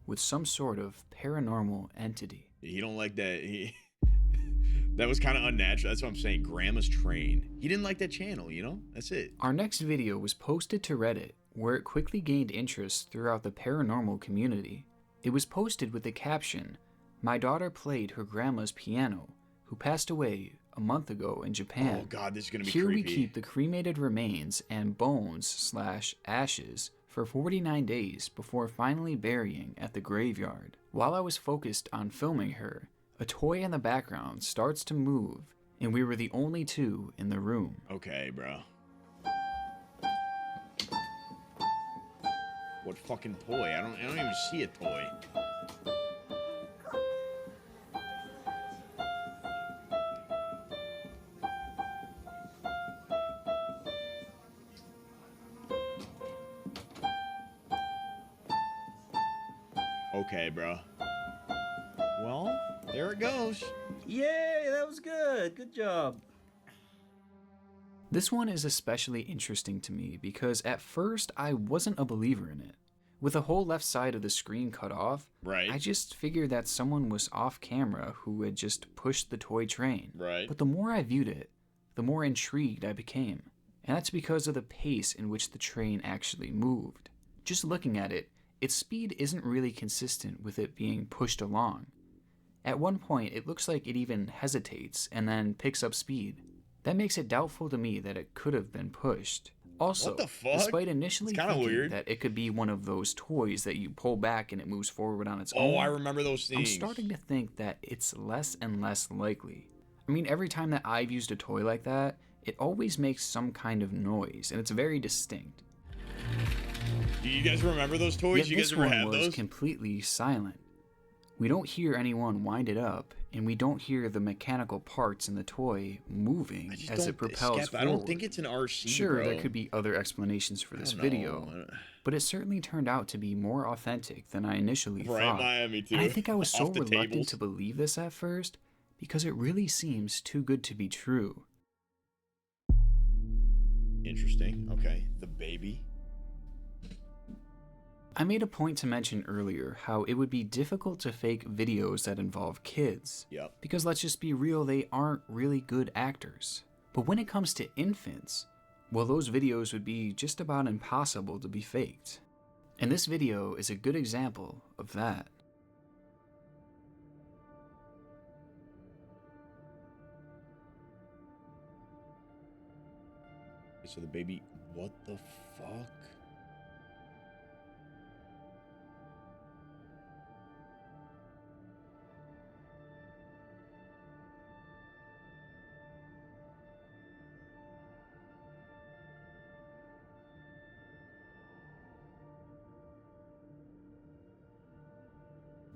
with some sort of paranormal entity. He don't like that. That was kind of unnatural. That's what I'm saying. Grandma's train. He didn't like that channel, you know? That's it. Our next video was posted to Reddit, where it quickly gained interest throughout the paranormal community. It was posted with the caption, "My daughter played her grandma's piano, who passed away a month ago in Japan. Oh god, this is gonna be Here creepy. we keep the cremated remains and bones/ashes for 49 days before finally burying at the graveyard. While I was focused on filming her, a toy in the background starts to move, and we were the only two in the room." Okay, bro. What fucking toy? I don't even see a toy. Okay, bro. Well, there it goes. Yay, that was good. Good job. This one is especially interesting to me because at first I wasn't a believer in it. With the whole left side of the screen cut off, I just figured that someone was off camera who had just pushed the toy train. But the more I viewed it, the more intrigued I became. And that's because of the pace in which the train actually moved. Just looking at it, its speed isn't really consistent with it being pushed along. At one point, it looks like it even hesitates and then picks up speed. That makes it doubtful to me that it could have been pushed. Also, what the fuck? Despite initially thinking weird. that it could be one of those toys that you pull back and it moves forward on its own. Oh, I remember those things. I'm starting to think that it's less and less likely. I mean, every time that I've used a toy like that, it always makes some kind of noise, and it's very distinct. Do you guys remember those toys? Yet You guys ever have this one was those? completely silent. We don't hear anyone wind it up, and we don't hear the mechanical parts in the toy moving as it propels forward. I don't think it's an RC, Sure, bro. there could be other explanations for this video, but it certainly turned out to be more authentic than I initially thought. Miami too. And I think I was so Off the reluctant tables. to believe this at first, because it really seems too good to be true. Interesting. Okay, the baby. I made a point to mention earlier how it would be difficult to fake videos that involve kids. Yep. Because let's just be real, they aren't really good actors. But when it comes to infants, well, those videos would be just about impossible to be faked. And this video is a good example of that. So the baby, what the fuck?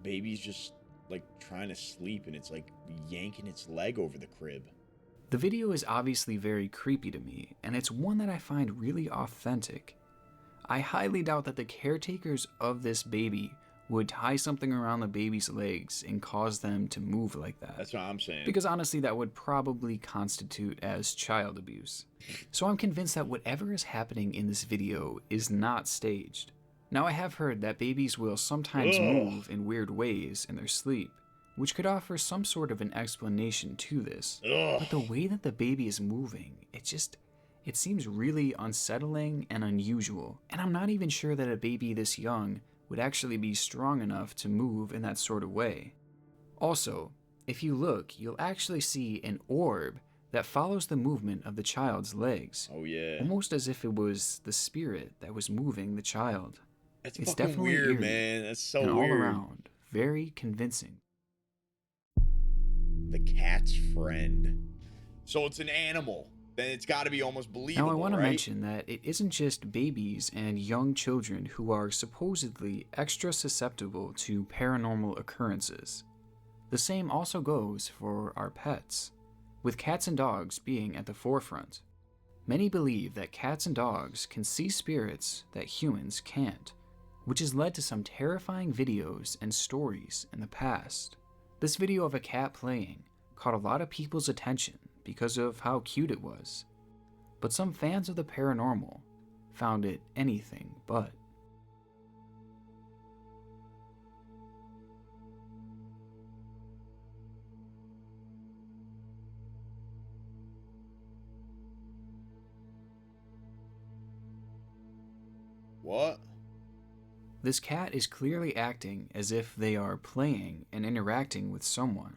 Baby's just like trying to sleep and it's like yanking its leg over the crib. The video is obviously very creepy to me, and it's one that I find really authentic. I highly doubt that the caretakers of this baby would tie something around the baby's legs and cause them to move like that. That's what I'm saying. Because honestly, that would probably constitute as child abuse. So I'm convinced that whatever is happening in this video is not staged. Now, I have heard that babies will sometimes move in weird ways in their sleep, which could offer some sort of an explanation to this. But the way that the baby is moving, it seems really unsettling and unusual. And I'm not even sure that a baby this young would actually be strong enough to move in that sort of way. Also, if you look, you'll actually see an orb that follows the movement of the child's legs. Oh yeah. Almost as if it was the spirit that was moving the child. It's It's fucking definitely weird, eerie, man. That's so and weird. all around, very convincing. The cat's friend. So it's an animal. Then it's got to be almost believable, Now I want to right? mention that it isn't just babies and young children who are supposedly extra susceptible to paranormal occurrences. The same also goes for our pets, with cats and dogs being at the forefront. Many believe that cats and dogs can see spirits that humans can't, which has led to some terrifying videos and stories in the past. This video of a cat playing caught a lot of people's attention because of how cute it was, but some fans of the paranormal found it anything but. What? This cat is clearly acting as if they are playing and interacting with someone,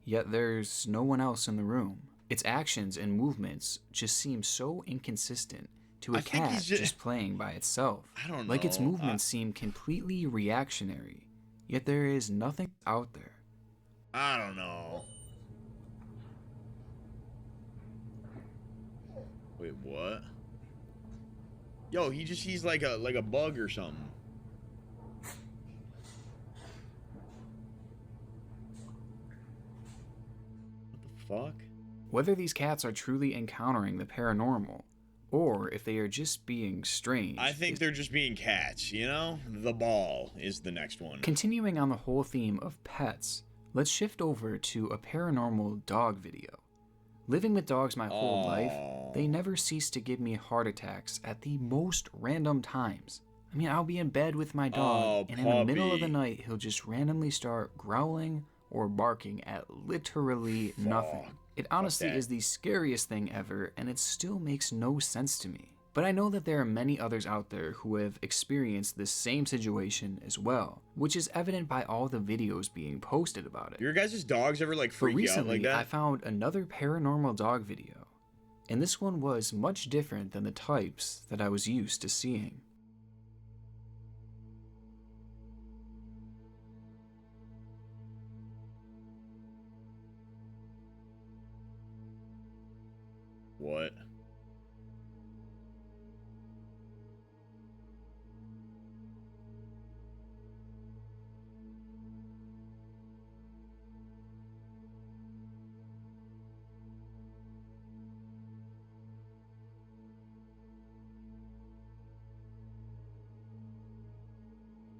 yet there's no one else in the room. Its actions and movements just seem so inconsistent to a cat just playing by itself. I don't know. Like its movements seem completely reactionary, yet there is nothing out there. I don't know. Wait, what? Yo, he just sees like a bug or something. What the fuck? Whether these cats are truly encountering the paranormal, or if they are just being strange. I think they're just being cats, you know? The ball is the next one. Continuing on the whole theme of pets, let's shift over to a paranormal dog video. Living with dogs my whole life, they never cease to give me heart attacks at the most random times. I mean, I'll be in bed with my dog, and in the middle of the night, he'll just randomly start growling or barking at literally nothing. It honestly is the scariest thing ever, and it still makes no sense to me. But I know that there are many others out there who have experienced this same situation as well, which is evident by all the videos being posted about it. Your guys' dogs ever like freak you out like that? I found another paranormal dog video, and this one was much different than the types that I was used to seeing. What?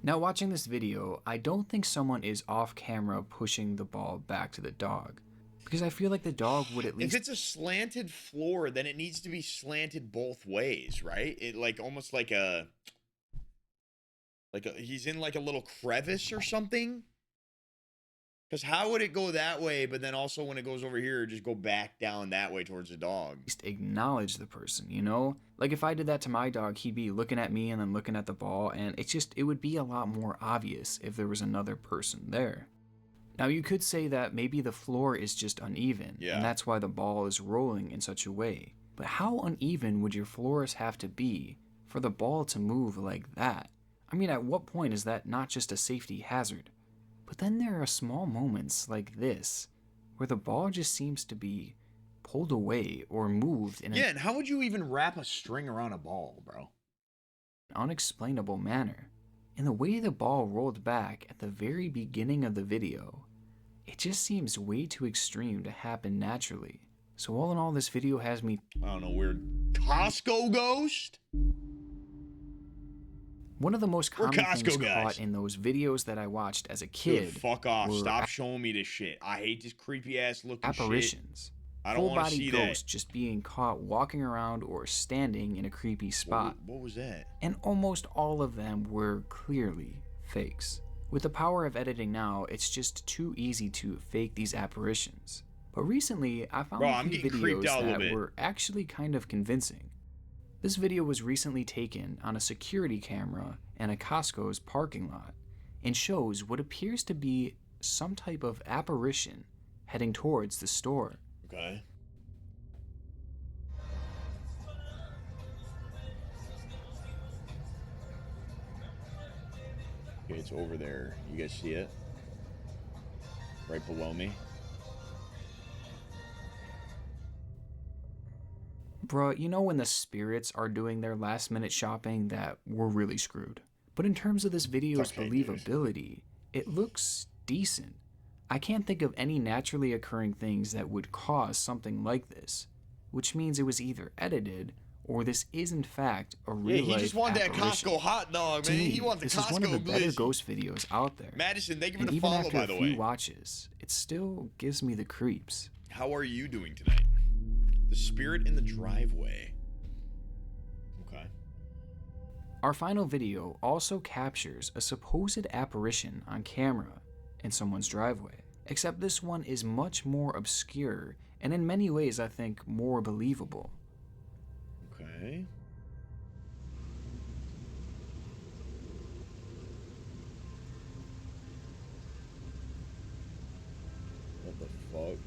Now watching this video, I don't think someone is off camera pushing the ball back to the dog, because I feel like the dog would at least... If it's a slanted floor, then it needs to be slanted both ways, right? It like almost like a he's in like a little crevice or something. Because how would it go that way, but then also when it goes over here, just go back down that way towards the dog? Just acknowledge the person, you know? Like if I did that to my dog, he'd be looking at me and then looking at the ball, and it would be a lot more obvious if there was another person there. Now you could say that maybe the floor is just uneven, and that's why the ball is rolling in such a way. But how uneven would your floors have to be for the ball to move like that? I mean, at what point is that not just a safety hazard? But then there are small moments like this, where the ball just seems to be pulled away or moved in and how would you even wrap a string around a ball, bro? An unexplainable manner. And the way the ball rolled back at the very beginning of the video, it just seems way too extreme to happen naturally. So all in all, this video has me... I don't know, weird Costco ghost? One of the most common things caught in those videos that I watched as a kid... Dude, fuck off. Stop showing me this shit. I hate this creepy ass looking apparitions. Shit. I don't want to see that. Full-body ghosts just being caught walking around or standing in a creepy spot. What was that? And almost all of them were clearly fakes. With the power of editing now, it's just too easy to fake these apparitions. But recently, I found a few videos that were actually kind of convincing. This video was recently taken on a security camera in a Costco's parking lot and shows what appears to be some type of apparition heading towards the store. Okay. Okay, it's over there. You guys see it? Right below me. Bruh, you know when the spirits are doing their last minute shopping that we're really screwed. But in terms of this video's believability, it looks decent. I can't think of any naturally occurring things that would cause something like this, which means it was either edited or this is in fact a real life he just wanted apparition. that Costco hot dog, man. He wanted the this Costco is one of the better glizzy. ghost videos out there. Madison, thank you for and the even follow, after by the a way. few watches, it still gives me the creeps. How are you doing tonight? The spirit in the driveway. Okay. Our final video also captures a supposed apparition on camera in someone's driveway, except this one is much more obscure and in many ways I think more believable. Okay. What the fuck?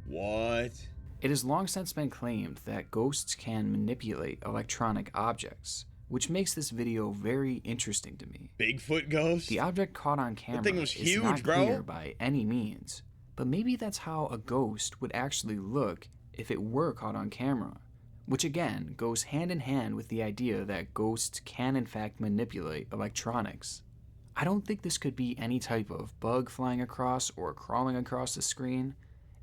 What? It has long since been claimed that ghosts can manipulate electronic objects, which makes this video very interesting to me. Bigfoot ghost? The object caught on camera that thing was huge, is not bro. clear by any means, but maybe that's how a ghost would actually look if it were caught on camera, which again goes hand in hand with the idea that ghosts can in fact manipulate electronics. I don't think this could be any type of bug flying across or crawling across the screen,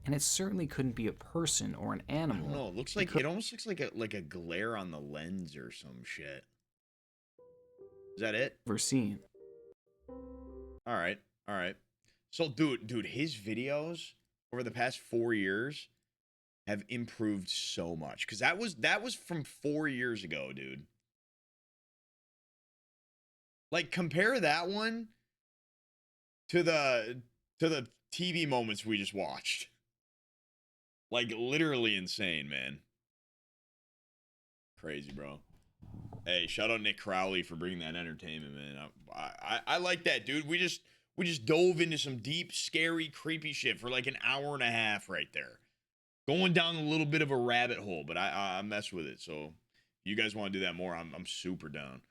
and it certainly couldn't be a person or an animal. I don't know. It looks like it almost looks like a glare on the lens or some shit. Is that it? Ever seen. All right. All right. So, dude, his videos over the past 4 years have improved so much. Because that was from 4 years ago, dude. Like, compare that one to the TV moments we just watched. Like, literally insane, man. Crazy, bro. Hey, shout out Nick Crowley for bringing that entertainment, man. I like that, dude. We just dove into some deep, scary, creepy shit for like an hour and a half right there. Going down a little bit of a rabbit hole, but I mess with it. So if you guys want to do that more, I'm super down.